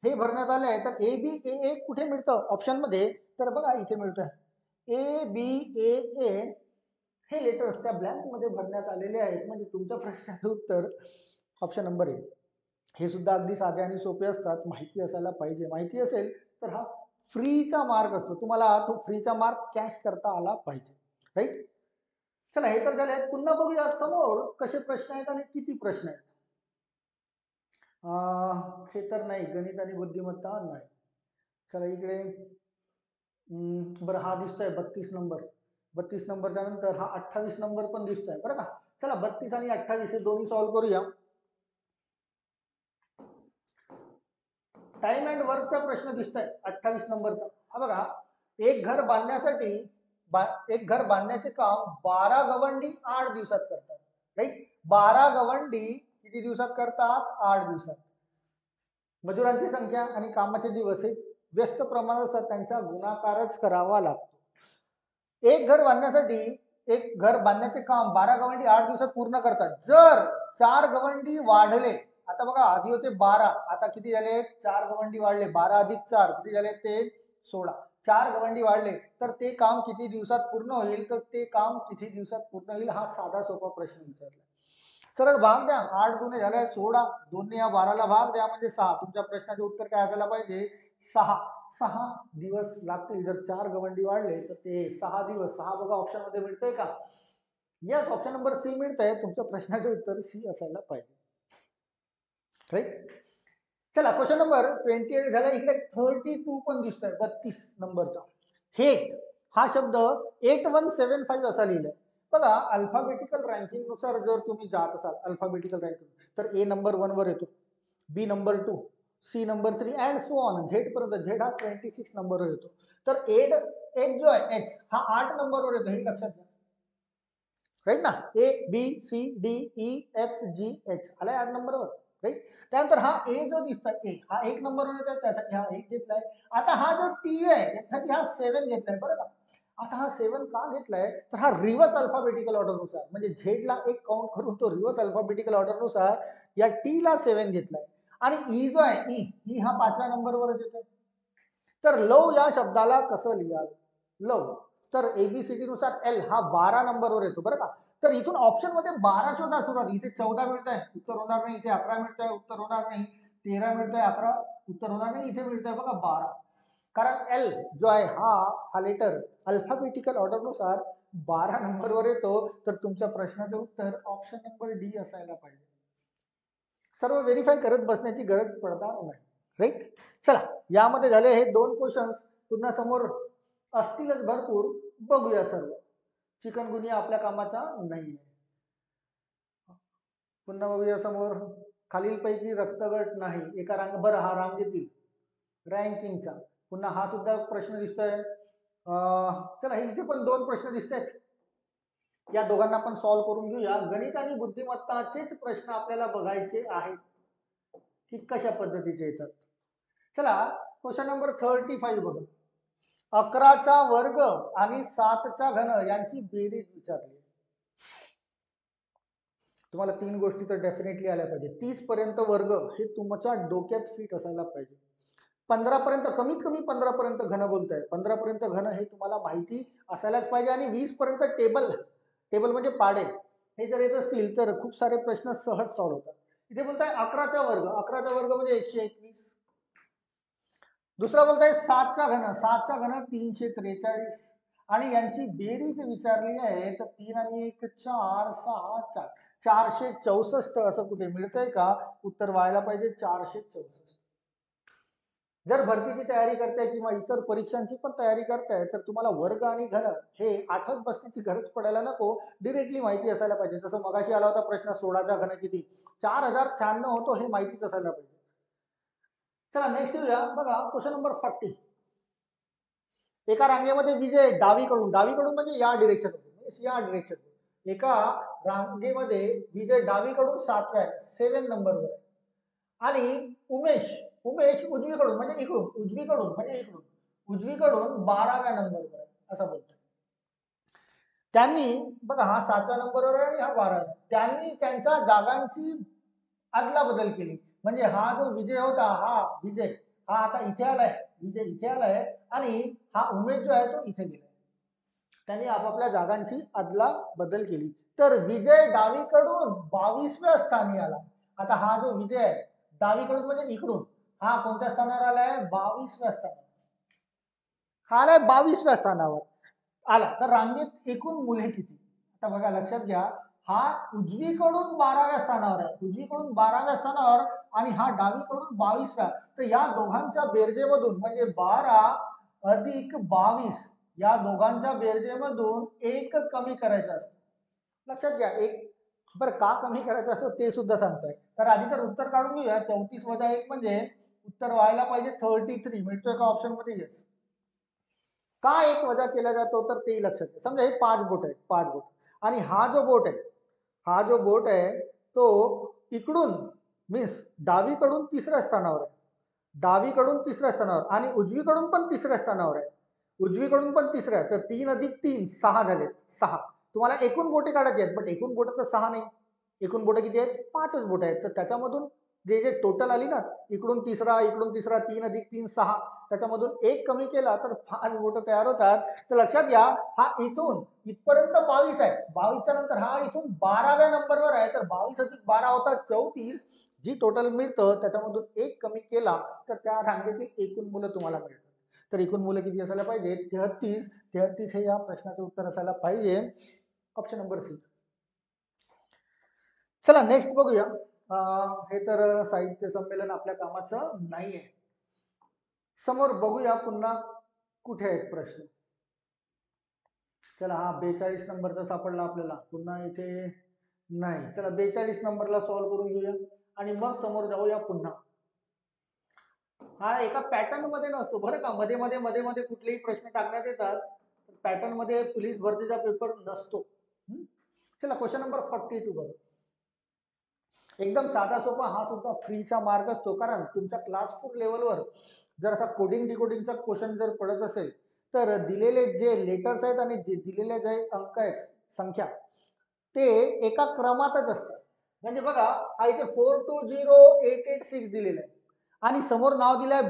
हे भरण्यात आले आहे. तर ए बी ए ए कुठे मिळतं ऑप्शन मध्ये, तर बघा इथे मिळतंय ए बी ए ए हे लेटर्स त्या ब्लँक मध्ये भरण्यात आलेले आहेत. म्हणजे तुमच्या प्रश्नाचं उत्तर ऑप्शन नंबर ए. हे सुद्धा अगदी साधे आणि सोपे असतात, माहिती असायला पाहिजे. माहिती असेल तर हा फ्रीचा मार्क असतो, तुम्हाला तो फ्रीचा मार्क कॅश करता आला पाहिजे, राईट. चला हे तर झाले. पुन्हा बघूया समोर कसे प्रश्न आहेत आणि किती प्रश्न आहेत. हे तर नाही, गणित आणि बुद्धिमत्ता नाही. चला इकडे बरं हा दिसतोय 32 नंबर. 32 नंबरच्या नंतर हा 28 नंबर पण दिसतोय बरं का. चला 32 आणि 28 हे दोन्ही सॉल्व्ह करूया. टाइम अँड वर्कचा प्रश्न दिसतोय 28 नंबरचा. हा बघा, एक घर बांधण्यासाठी एक घर बांधण्याचे काम 12 गवंडी 8 दिवसात करतात, राईट. 12 गवंडी किती दिवसात करतात, 8 दिवसात. मजुरांची संख्या आणि कामाचे दिवस हे व्यस्त प्रमाणात असतात, त्यांचा गुणाकारच करावा लागतो. एक घर बांधण्यासाठी एक घर बांधण्याचे काम 12 गवंडी 8 दिवसात पूर्ण करतात. जर 4 गवंडी वाढले, आता बघा आधी होते 12, आता किती झाले, 4 गवंडी वाढले, 12 अधिक 4 किती झाले ते 16. 4 गवंडी वाढले तर ते काम किती दिवसात पूर्ण होईल, तर ते काम किती दिवसात पूर्ण होईल, हा साधा सोपा प्रश्न विचारला. सरळ भाग द्या, 8 दुने झाले 16, 2 या 12ला भाग द्या म्हणजे 6. तुमच्या प्रश्नाचे उत्तर काय असायला पाहिजे, 6. 6 दिवस लागतील. जर 4 गवंडी वाढले तर ते 6 दिवस. 6 बघा ऑप्शन मध्ये मिळतंय का, यस ऑप्शन नंबर सी मिळतंय. तुमच्या प्रश्नाचे उत्तर सी असायला पाहिजे, राईट. चला क्वेश्चन नंबर 28 झाला. इकडे 32 पण दिसतोय 32 नंबरचा. हेट हा शब्द 8175 असा लिहिलाय बघा. अल्फाबेटिकल रँकिंग नुसार जर तुम्ही जात असाल अल्फाबेटिकल रँकिंग, तर ए नंबर 1 वर येतो, B number 2, C number 3 and so on Z पर्यंत. झेड हा 26 नंबरवर येतो. तर एच जो आहे एच हा 8 नंबरवर येतो, हे लक्षात घ्या, राईट ना. A B C D E F G H आलाय 8 नंबरवर, राईट. त्यानंतर हा ए जो दिसतोय ए हा 1 नंबरवर येतोय, त्यासाठी हा 1 घेतलाय. आता हा जो टी आहे यासाठी हा 7 घेतलाय बरं का. आता हा 7 का घेतलाय, तर हा रिव्हर्स अल्फाबेटिकल ऑर्डर नुसार, म्हणजे झेड ला 1 काउंट करून तो रिव्हर्स अल्फाबेटिकल ऑर्डर नुसार या टी ला 7 घेतलाय. आणि ई जो आहे ई हा 5व्या नंबरवरच येतोय. तर लव या शब्दाला कसं लिहाल, लव, तर एबीसीडी नुसार एल हा 12 नंबरवर येतो बरं का. तर इथून ऑप्शन मध्ये 12 शोधा सुरुवात. इथे 14 मिळतंय, उत्तर होणार नाही. इथे 11 मिळतंय, उत्तर होणार नाही. 13 मिळतंय, 11 उत्तर होणार नाही. इथे मिळतंय बघा 12. कारण एल जो आहे हा लेटर अल्फाबेटिकल ऑर्डर नुसार 12 नंबरवर येतो. तर तुमच्या प्रश्नाचं उत्तर ऑप्शन नंबर डी असायला पाहिजे. सर्व व्हेरीफाय करत बसण्याची गरज पडणार नाही, राईट. चला यामध्ये झाले हे 2 क्वेश्चन. पुन्हा समोर असतीलच भरपूर, बघूया सर्व. चिकनगुनिया आपल्या कामाचा नाही. पुन्हा बघूया समोर. खालीलपैकी रक्तगट नाही एका बरं हा रांगेतील रँकिंगचा. पुन्हा हा सुद्धा प्रश्न दिसतोय. चला इथे पण 2 प्रश्न दिसत आहेत, या दोघांना पण सॉल्व्ह करून घेऊया. गणित आणि बुद्धिमत्ताचेच प्रश्न आपल्याला बघायचे आहेत की कशा पद्धतीचे येतात. चला क्वेश्चन नंबर 35 बघा. 11चा वर्ग आणि 7चा घन यांची बेरीज विचारली. तुम्हाला 3 गोष्टी तर डेफिनेटली आल्या पाहिजे. 30 पर्यंत वर्ग हे तुमच्या डोक्यात फिट असायला पाहिजे. 15 पर्यंत, कमीत कमी 15 पर्यंत घन बोलताय, 15 पर्यंत घन हे तुम्हाला माहिती असायलाच पाहिजे. आणि 20 पर्यंत टेबल म्हणजे पाडे हे जर येत असतील तर खूप सारे प्रश्न सहज सॉल्व्ह होतात. इथे बोलताय 11चा वर्ग. 11चा वर्ग म्हणजे 121. दुसरा बोलताय 7चा घन 343 आणि यांची बेरीज विचारली आहे तर 3 आणि 1 4 6 4 464 असं कुठे मिळतंय का? उत्तर व्हायला पाहिजे 464. जर भरतीची तयारी करताय किंवा इतर परीक्षांची पण तयारी करताय तर तुम्हाला वर्ग आणि घन हे आठवत बसण्याची गरज पडायला नको, डिरेक्टली माहिती असायला पाहिजे. जसं मगाशी आला होता प्रश्न 16चा घन किती, 4096 होतो, हे माहितीच असायला पाहिजे. चला नेक्स्ट येऊया. बघा क्वेश्चन नंबर 40. एका रांगेमध्ये विजय डावीकडून म्हणजे या डिरेक्शन एका रांगेमध्ये विजय डावीकडून 7 नंबरवर आहे आणि उमेश उजवीकडून म्हणजे उजवीकडून 12व्या नंबरवर आहे असं बोलतोय. त्यांनी बघा हा 7व्या नंबरवर आहे आणि हा 12व्या. त्यांनी त्यांच्या जागांची अदला बदल केली. म्हणजे हा जो विजय होता, हा आता इथे आलाय, विजय इथे आलाय आणि हा उमेश जो आहे तो इथे गेलाय. त्यांनी आपापल्या जागांची अदला बदल केली. तर विजय डावीकडून 22व्या स्थानी आला. आता हा जो विजय आहे डावीकडून म्हणजे इकडून, हा कोणत्या स्थानावर आलाय? 22व्या स्थानावर. हा आलाय 22व्या स्थानावर आला. तर रांगेत एकूण मुले किती? आता बघा लक्षात घ्या, हा उजवीकडून 12व्या स्थानावर आहे, आणि हा डावीकडून 22व्या. तर या दोघांच्या बेरजेमधून म्हणजे 12 अधिक 22 या दोघांच्या बेरजेमधून एक कमी करायचा असतो. लक्षात घ्या, एक बरं का कमी करायचं असतं ते सुद्धा सांगताय. तर आधी तर उत्तर काढून घेऊया. 34 वजा 1 म्हणजे उत्तर व्हायला पाहिजे 33. मिळतोय का ऑप्शन मध्ये? येस. का एक वजा केला जातो तर तेही लक्षात घ्या. समजा हे 5 बोट आणि हा जो बोट आहे तो इकडून मीन्स डावीकडून तिसऱ्या स्थानावर आहे, आणि उजवीकडून पण तिसऱ्या स्थानावर आहे, तर 3 अधिक 3 6 झालेत. 6 तुम्हाला एकूण बोटे काढायचे आहेत, बट एकूण बोट तर 6 नाही, एकूण बोट किती आहेत? 5च बोट आहेत. तर त्याच्यामधून जे टोटल आली ना, इकडून तिसरा 3 अधिक 3 6, त्याच्यामधून एक कमी केला तर 5 बोट तयार होतात. तर लक्षात घ्या, हा इथून इथपर्यंत 22 आहे, 22च्या नंतर हा इथून 12व्या नंबरवर आहे. तर 22 अधिक 12 होतात 34. जी टोटल मिळतं त्याच्यामधून एक कमी केला तर त्या रांगेतील एकूण मुलं तुम्हाला मिळतात. तर एकूण मुलं किती असायला पाहिजे? 33 हे या प्रश्नाचे उत्तर असायला पाहिजे. Option number C. चला नेक्स्ट बघूया. हे तर साहित्य संमेलन आपल्या कामाचं नाहीये. समोर बघूया पुन्हा कुठे आहेत प्रश्न. चला हा 42 नंबरचा सापडला आपल्याला, पुन्हा इथे नाही. चला 42 नंबरला सॉल्व्ह करून घेऊया आणि मग समोर जाऊया पुन्हा. हा एका पॅटर्न मध्ये नसतो बरं का, मध्ये मध्ये कुठलेही प्रश्न टाकण्यात येतात. पॅटर्न मध्ये पोलीस भरतीचा पेपर नसतो. चला क्वेश्चन नंबर 42 बघा. एकदम साधा सोपा, हा सुद्धा फ्रीचा मार्क असतो. कारण तुमच्या क्लास 4 लेवलवर जर असा कोडिंग डिकोडिंगचा क्वेश्चन जर पडत असेल तर दिलेले जे लेटर्स आहेत आणि दिलेले जे अंक आहेत, संख्या, ते एका क्रमातच असतात. म्हणजे बघा हा इथे 420886 दिलेला आहे आणि समोर नाव दिलंय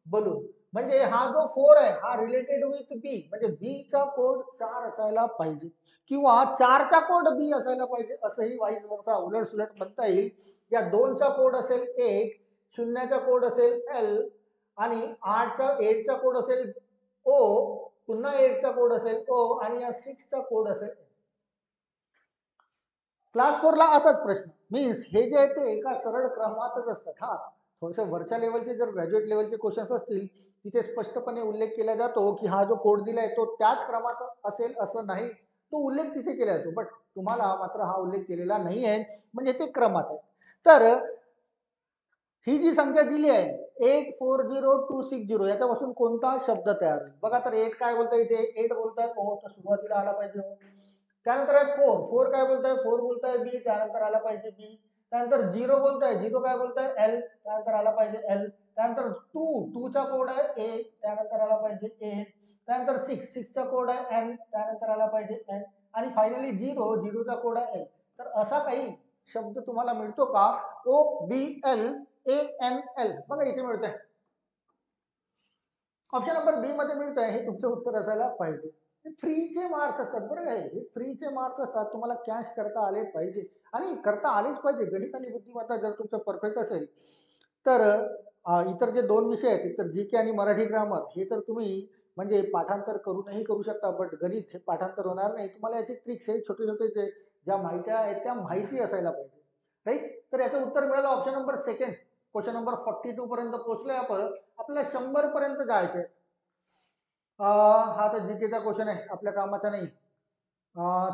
बलून. म्हणजे हा जो 4 आहे हा रिलेटेड विथ बी, म्हणजे बी चा कोड 4 असायला पाहिजे किंवा 4 चा कोड बी असायला पाहिजे, असंही वाईज वरचा उलट सुलट म्हणता येईल. या 2 चा कोड असेल 1, 0 चा कोड असेल एल आणि 8 चा कोड असेल ओ, पुन्हा 8 चा कोड असेल ओ आणि या 6 चा कोड असेल. क्लास 4 ला असाच प्रश्न. मीन्स हे जे आहे ते एका सरळ क्रमातच असतात. हा थोडेसे वरच्या लेवलचे जर ग्रॅज्युएट लेवलचे क्वेश्चन्स असतील तिथे स्पष्टपणे उल्लेख केला जातो की हा जो कोड दिलाय तो त्याच क्रमात असेल असं नाही, तो उल्लेख तिथे केला जातो. बट तुम्हाला मात्र हा उल्लेख केलेला नाही आहे, म्हणजे ते क्रमात आहे. तर ही जी संख्या दिली आहे 840260, याच्यापासून कोणता शब्द तयार होईल? बघा तर 8 काय बोलताय इथे? 8 बोलताय ओ, तर सुरुवातीला आला पाहिजे ओ. त्यानंतर आहे 4 काय बोलताय? 4 बोलताय बी, त्यानंतर आला पाहिजे बी. त्यानंतर 0 बोलताय, 0 काय बोलताय? एल, त्यानंतर आला पाहिजे एल. त्यानंतर 2 चा कोड आहे ए, त्यानंतर आला पाहिजे ए. त्यानंतर 6 चा कोड आहे एन, त्यानंतर आला पाहिजे एन. आणि फायनली 0 चा कोड आहे एल. तर असा काही शब्द तुम्हाला मिळतो का? O B L A N L. बघा इथे मिळतंय, ऑप्शन नंबर बी मध्ये मिळतंय. हे तुमचं उत्तर असायला पाहिजे. फ्रीचे मार्क्स असतात बरं काय, हे फ्रीचे मार्क्स असतात. तुम्हाला कॅश करता आले पाहिजे आणि करता आलेच पाहिजे. गणित आणि बुद्धिमत्ता जर तुमचं परफेक्ट असेल तर इतर जे दोन विषय आहेत, इतर जी के आणि मराठी ग्रामर, हे तर तुम्ही म्हणजे पाठांतर करूनही करू शकता, बट गणित हे पाठांतर होणार नाही. तुम्हाला याची ट्रिक्स आहे, छोटे छोटे जे ज्या माहिती आहेत त्या माहिती असायला पाहिजे, राईट. तर याचं उत्तर मिळालं option number second. Question number 42 पर्यंत पोहोचलोय आपण. आपल्याला 100 पर्यंत जायचंय. हा तर जीकेचा क्वेश्चन आहे, आपल्या कामाचा नाही.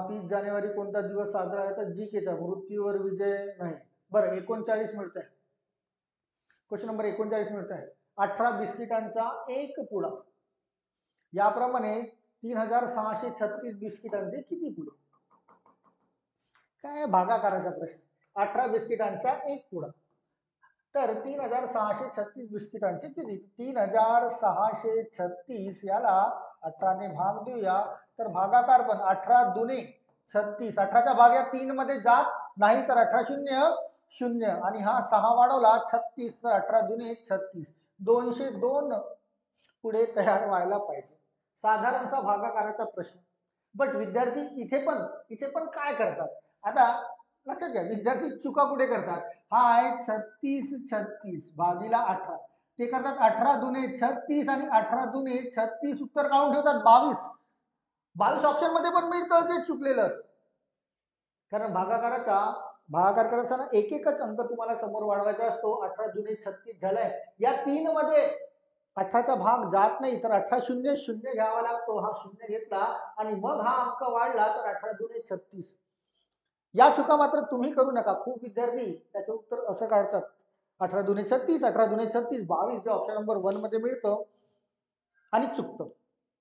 30 जानेवारी कोणता दिवस साजरा आहे? तर जीकेचा, मृत्यूवर विजय नाही. बरं, 39 मिळत आहे. क्वेश्चन नंबर 39 मिळत आहे. 18 बिस्किटांचा एक पुडा. याप्रमाणे 3636 बिस्किटांचे किती पुडे? काय भागाकाराचा प्रश्न. 18 बिस्किटांचा एक पुडा, तर 3636 बिस्किटांचे किती? 3636 याला 18 ने भाग देऊया, तर भागाकार पण 18 दुने 36. 18चा भाग या 3 मध्ये जात नाही, तर 18 शून्य शून्य, आणि हा 6 वाढवला 36, तर 18 दुने 36. 202 पुढे तयार व्हायला पाहिजे. साधारणसा भागाकाराचा प्रश्न. बट विद्यार्थी इथे पण काय करतात? आता लक्षात घ्या, विद्यार्थी चुका कुठे करतात? हा आहे 36 36 भागीला 18. ते करतात 18 दुने 36 आणि 18 दुने 36, उत्तर काढून ठेवतात 22. 22 ऑप्शन मध्ये पण मिळतं, ते चुकलेलं. कारण भागाकार करताना एक एकच अंक तुम्हाला समोर वाढवायचा असतो. 18 दुने 36 झालाय. या 3 मध्ये 18चा भाग जात नाही, तर 18 शून्य शून्य घ्यावा लागतो. हा शून्य घेतला आणि मग हा अंक वाढला, तर 18 दुने 36. या चुका मात्र तुम्ही करू नका. खूप विद्यार्थी त्याचं उत्तर असं काढतात, 18 दुने 36, 18 दुने 36, 22 जे ऑप्शन नंबर 1 मध्ये मिळतं आणि चुकतं.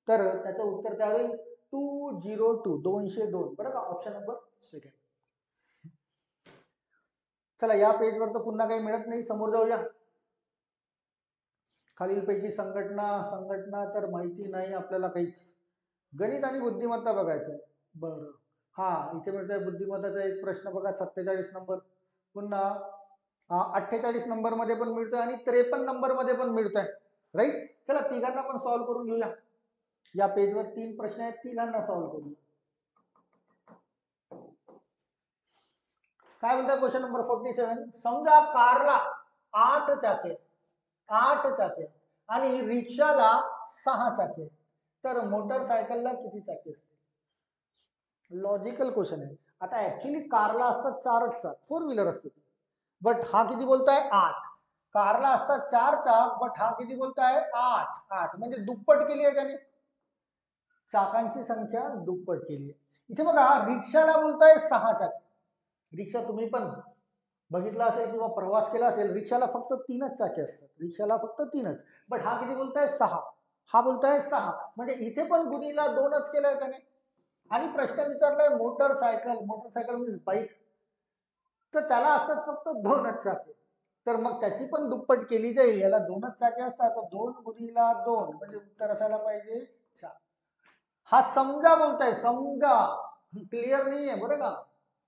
तर त्याचं उत्तर त्यावेळी 202 बरं का, ऑप्शन नंबर सेकंड. चला, या पेजवर तर पुन्हा काही मिळत नाही, समोर जाऊया. खालीलपैकी संघटना तर माहिती नाही आपल्याला काहीच. गणित आणि बुद्धिमत्ता बघायचं आहे. बरं, हा इथे मिळतोय बुद्धिमत्ताचा एक प्रश्न बघा, 47 नंबर. पुन्हा 48 नंबर मध्ये पण मिळतोय आणि 53 नंबर मध्ये पण मिळतोय, राईट. चला, तिघांना पण सॉल्व्ह करून घेऊया. या पेजवर 3 प्रश्न आहेत, तिघांना सॉल्व्ह करूया. काय म्हणतात क्वेश्चन नंबर 47. समजा कारला 8 चाके आणि रिक्षाला 6 चाके, तर मोटरसायकलला किती चाके असतील? लॉजिकल क्वेश्चन आहे. आता ऍक्च्युली कारला असतात 4च चाक, 4 व्हीलर असते, बट हा किती बोलताय? 8. कारला असतात 4 चाक, बट हा किती बोलताय? 8 म्हणजे दुप्पट केली आहे त्याने, चाकांची संख्या दुप्पट केली आहे. इथे बघा, रिक्षाला बोलताय 6 चाके. रिक्षा तुम्ही पण बघितला असेल किंवा प्रवास केला असेल, रिक्षाला फक्त 3च चाके असतात, रिक्षाला फक्त 3च. बट हा किती बोलताय? 6. हा बोलताय 6, म्हणजे इथे पण गुणीला 2च केलंय त्याने. आणि प्रश्न विचारलाय मोटरसायकल मीन्स बाईक, तर त्याला असतात फक्त 2च चाके, तर मग त्याची पण दुप्पट केली जाईल. याला 2च चाके असतात, तर 2 गुणीला 2 म्हणजे उत्तर असायला पाहिजे 4. हा समजा बोलताय, समजा, क्लिअर नाहीये बरं का,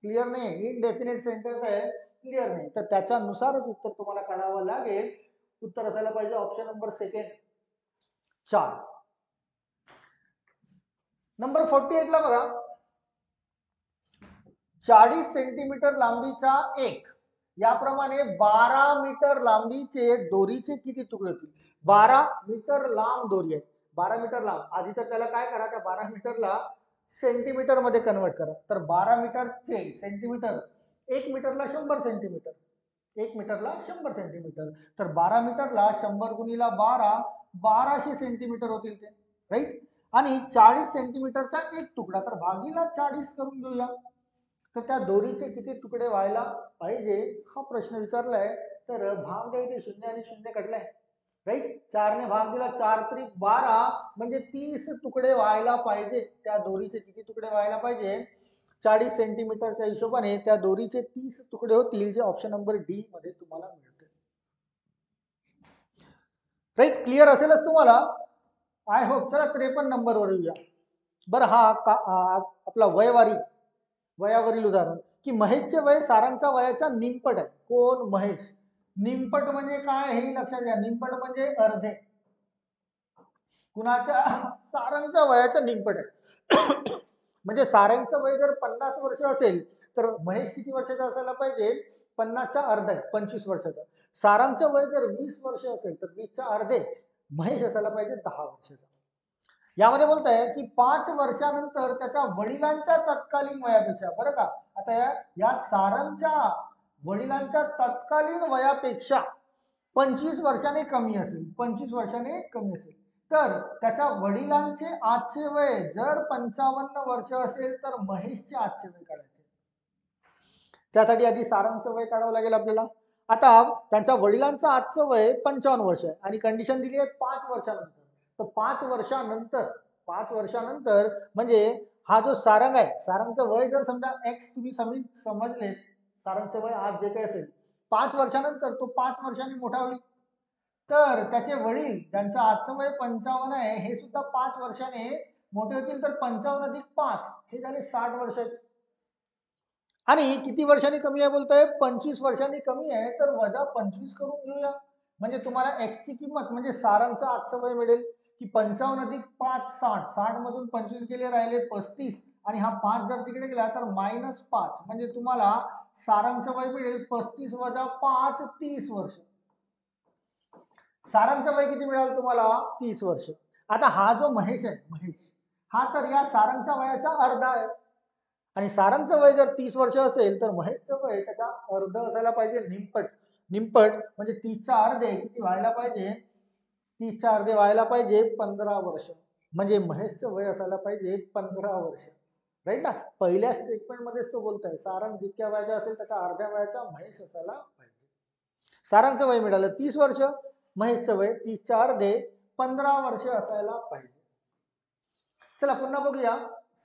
क्लिअर नाही, इनडेफिनेट सेंटेन्स आहे, क्लिअर नाही, तर त्याच्यानुसारच उत्तर तुम्हाला काढावं लागेल. उत्तर असायला पाहिजे ऑप्शन नंबर सेकंड, 4. नंबर 48 ला बघा, 40 सेंटीमीटर लांबीचा एक, याप्रमाणे 12 मीटर लांबीचे दोरीचे किती तुकडे होतील? 12 मीटर लांब दोरी आहे, 12 मीटर लांब. आधी तर त्याला काय करा, त्या 12 मीटरला सेंटीमीटर मध्ये कन्वर्ट करा. तर 12 मीटरचे सेंटीमीटर, 1 मीटरला 100 सेंटीमीटर, 1 मीटरला 100 सेंटीमीटर, तर 12 मीटरला 100 गुणीला 12, 1200 सेंटीमीटर होतील ते, राईट. आणि 40 सेंटीमीटरचा एक तुकडा, तर भागीला 40 करून घेऊया. तर त्या दोरीचे किती तुकडे व्हायला पाहिजे हा प्रश्न विचारलाय. तर भाग द्यायचे, 0 आणि 0 कटलाय, राईट. 4 ने भाग दिला, 4 त्रिक 12, म्हणजे 30 तुकडे व्हायला पाहिजे. त्या दोरीचे किती तुकडे व्हायला पाहिजे? 40 सेंटीमीटरच्या हिशोबाने त्या दोरीचे 30 तुकडे होतील, जे ऑप्शन नंबर डी मध्ये तुम्हाला मिळते, राईट. क्लिअर असेलच तुम्हाला, आय होप. चला, 53 नंबरवर येऊया. बरं, हा आपला वयावरील उदाहरण, की महेशचे वय सारंगच्या वयाच्या निमपट आहे. कोण? महेश. निमपट म्हणजे काय हे लक्षात घ्या, निमपट म्हणजे अर्धे. कुणाच्या? सारंगच्या वयाच्या निमपट आहे. म्हणजे सारंगचं वय जर 50 वर्ष असेल तर महेश किती वर्षाचा असायला पाहिजे? 50च्या अर्धा 25 वर्षाचा. सारंगचं वय जर 20 वर्ष असेल तर 20च्या अर्धे महेश असायला पाहिजे 10 वर्षाचा. यामध्ये बोलत आहे की 5 वर्षानंतर त्याच्या वडिलांच्या तत्कालीन वयापेक्षा, बरं का, आता या सारंगच्या वडिलांच्या तत्कालीन वयापेक्षा 25 वर्षाने कमी असेल, 25 वर्षाने कमी असेल, तर त्याच्या वडिलांचे आजचे वय जर 55 वर्ष असेल तर महेशचे आजचे वय काढायचे. त्यासाठी आधी सारंगचं वय काढावं लागेल आपल्याला. आता त्यांच्या वडिलांचं आजचं वय 55 वर्ष आहे आणि कंडिशन दिली आहे 5 वर्षानंतर. तर 5 वर्षानंतर म्हणजे हा जो सारंग आहे, सारंगचं वय जर समजा एक्स तुम्ही समजले, सारंगचं वय आज जे काही असेल 5 वर्षानंतर तो 5 वर्षांनी मोठा होईल. तर त्याचे वडील ज्यांचं आजचं वय 55 आहे हे सुद्धा 5 वर्षाने मोठे होतील, तर 55 अधिक 5 हे झाले 60 वर्ष. आणि किती वर्षांनी कमी आहे बोलतोय? 25 वर्षांनी कमी आहे, तर वजा 25 करून घेऊया. म्हणजे तुम्हाला एक्स ची किंमत म्हणजे सारंगचं आजचं वय मिळेल की 55 अधिक 5 60, 60 मधून 25 गेले राहिले 35 आणि हा 5 जर तिकडे गेला तर -5 म्हणजे तुम्हाला सारंगचं वय मिळेल 35 वजा 5 30 वर्ष. सारंगचं वय किती मिळालं तुम्हाला? 30 वर्ष. आता हा जो महेश आहे, महेश हा तर या सारंगच्या वयाचा अर्धा आहे आणि सारंगचं वय जर 30 वर्ष असेल तर महेशचं वय त्याच्या अर्ध असायला पाहिजे, निमपट. निमपट म्हणजे 30च्या अर्धे किती व्हायला पाहिजे? 30च्या अर्धे व्हायला पाहिजे 15 वर्ष. म्हणजे महेशचं वय असायला पाहिजे 15 वर्ष. राईट ना? पहिल्या स्टेटमेंट मध्येच तो बोलतोय सारंग जितक्या वयाचा असेल त्याच्या अर्ध्या वयाचा महेश असायला पाहिजे. सारंगचं वय मिळालं 30 वर्ष, महेशचं वय 30च्या अर्धे 15 वर्ष असायला पाहिजे. चला पुन्हा बघूया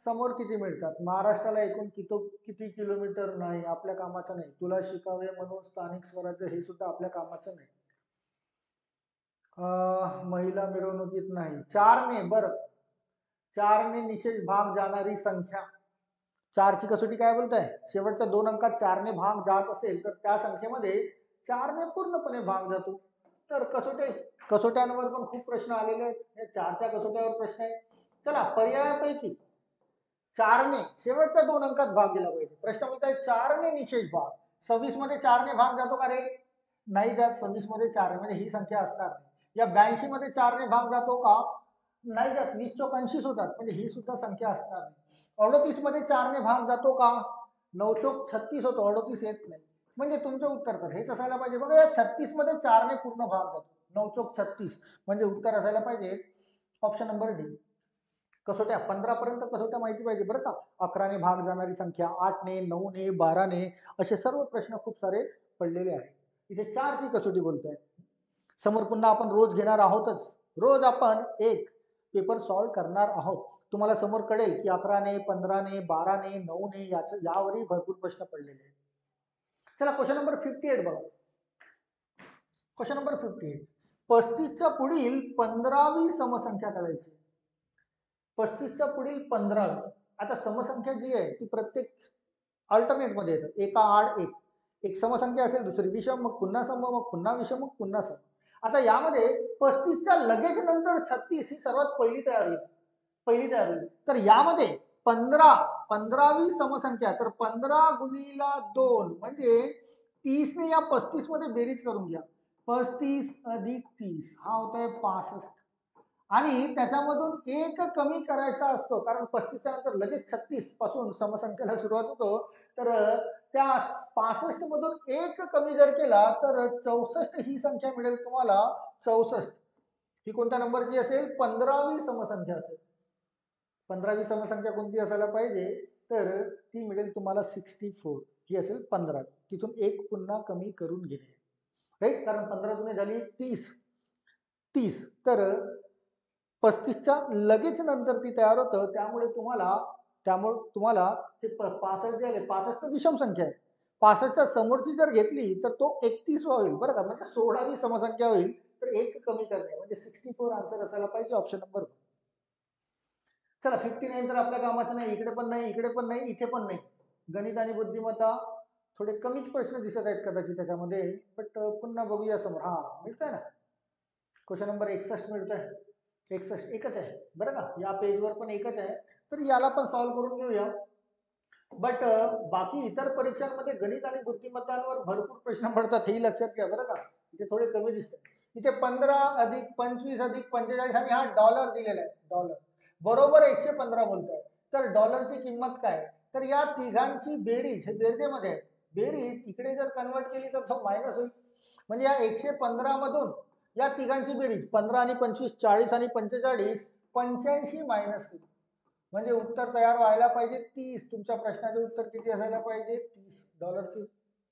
समोर किती मिळतात. महाराष्ट्राला एकूण किती किलोमीटर नाही, आपल्या कामाचं नाही. तुला शिकावे म्हणून स्थानिक स्वराज्य हे सुद्धा आपल्या कामाचं नाही. महिला मिरवणुकीत नाही. 4ने, बरं 4ने निषेध भाग जाणारी संख्या. 4ची कसोटी काय बोलताय? शेवटच्या 2 अंकात 4ने भाग जात असेल तर त्या संख्येमध्ये 4ने पूर्णपणे भाग जातो. तर कसोट्यांवर पण खूप प्रश्न आलेले आहेत. हे 4च्या कसोट्यावर प्रश्न आहे. चला पर्यायापैकी 4ने शेवटच्या 2 अंकात भाग दिला पाहिजे. प्रश्न बोलताय 4ने निषेध भाग. 26 मध्ये 4ने भाग जातो का रे? नाही जात. 26 मध्ये 4 म्हणजे ही संख्या असणार नाही. या 82 मध्ये 4ने भाग जातो का? नाही जात. 20 चौक 80 होतात म्हणजे ही सुद्धा संख्या असणार नाही. 38 मध्ये 4ने भाग जातो का? 9 चौक 36 होतो. 38 येत नाही. म्हणजे तुमचं उत्तर तर हेच असायला पाहिजे. बघा या 36 मध्ये 4ने पूर्ण भाग जातो. 9 चौक 36 म्हणजे उत्तर असायला पाहिजे ऑप्शन नंबर डी. कसोट्या 15 पर्यंत कसोट्या माहिती पाहिजे बरं का. 11ने भाग जाणारी संख्या, 8ने, 9ने, 12ने असे सर्व प्रश्न खूप सारे पडलेले आहेत. इथे 4ची कसोटी बोलताय. समोर पुन्हा आपण रोज घेणार आहोतच. रोज आपण एक पेपर सॉल्व्ह करणार आहोत. तुम्हाला समोर कळेल की 11ने, 15ने, 12ने, 9ने यावरही भरपूर प्रश्न पडलेले आहेत. चला क्वेश्चन नंबर 58 बघा. Question number 58. 35च्या पुढील 15वी समसंख्या काढायची. 35च्या पुढील 15वी. आता समसंख्या जी आहे ती प्रत्येक अल्टरनेट मध्ये येतात. एका आड एक. एक समसंख्या असेल, दुसरी विषम, मग पुन्हा सम, मग पुन्हा विषम, मग पुन्हा सम. आता यामध्ये 35च्या लगेच नंतर 36 ही सर्वात पहिली तयार होईल. तर यामध्ये 15वी समसंख्या, तर 15 गुणिला 2 म्हणजे 30ने या 35 मध्ये बेरीज करून घ्या. 35 अधिक 30 हा होतोय 65 आणि त्याच्यामधून एक कमी करायचा असतो कारण 35च्या नंतर लगेच 36 पासून समसंख्येला सुरुवात होतो. तर त्या 65 मधून एक कमी जर केला तर 64 ही संख्या मिळेल तुम्हाला. 64 ही कोणत्या नंबरची असेल? 15वी समसंख्या असेल. 15वी समसंख्या कोणती असायला पाहिजे? तर ती मिळेल तुम्हाला 64. ही असेल 15. तिथून एक पुन्हा कमी करून घेणे. राईट, कारण 15 जुने झाली 30. तर 35च्या लगेच नंतर ती तयार होतं. त्यामुळे तुम्हाला ते 65 जे आले, 65 विषम संख्या आहे. 65च्या समोरची जर घेतली तर तो 31 होईल बरं का. म्हणजे 16वी समसंख्या होईल. तर एक कमी करणे म्हणजे 64 आन्सर असायला पाहिजे ऑप्शन नंबर. चला 59 तर आपल्या कामाचं नाही. इकडे पण नाही, इकडे पण नाही, इथे पण नाही. गणित आणि बुद्धिमत्ता थोडे कमीच प्रश्न दिसत आहेत कदाचित त्याच्यामध्ये. बट पुन्हा बघूया समोर. हा मिळतंय ना. क्वेश्चन नंबर 61 मिळतोय. 61 एकच आहे बरं का. या पेजवर पण एकच आहे. तर याला पण सॉल्व्ह करून घेऊया. बट बाकी इतर परीक्षांमध्ये गणित आणि बुद्धिमत्तांवर भरपूर प्रश्न पडतात, हे लक्षात घ्या बरं का. इथे थोडे कमी दिसतात. इथे 15 अधिक 25 अधिक 45 आणि हा डॉलर दिलेला आहे, डॉलर बरोबर 115 बोलतोय. तर डॉलरची किंमत काय, तर या तिघांची बेरीज, हे बेरजेमध्ये आहे, बेरीज इकडे जर कन्वर्ट केली तर तो मायनस होईल. म्हणजे या 115 मधून या तिघांची बेरीज 15 आणि 25 40 आणि 45 85 मायनस होईल. म्हणजे उत्तर तयार व्हायला पाहिजे 30. तुमच्या प्रश्नाचे उत्तर किती असायला पाहिजे, 30. डॉलरची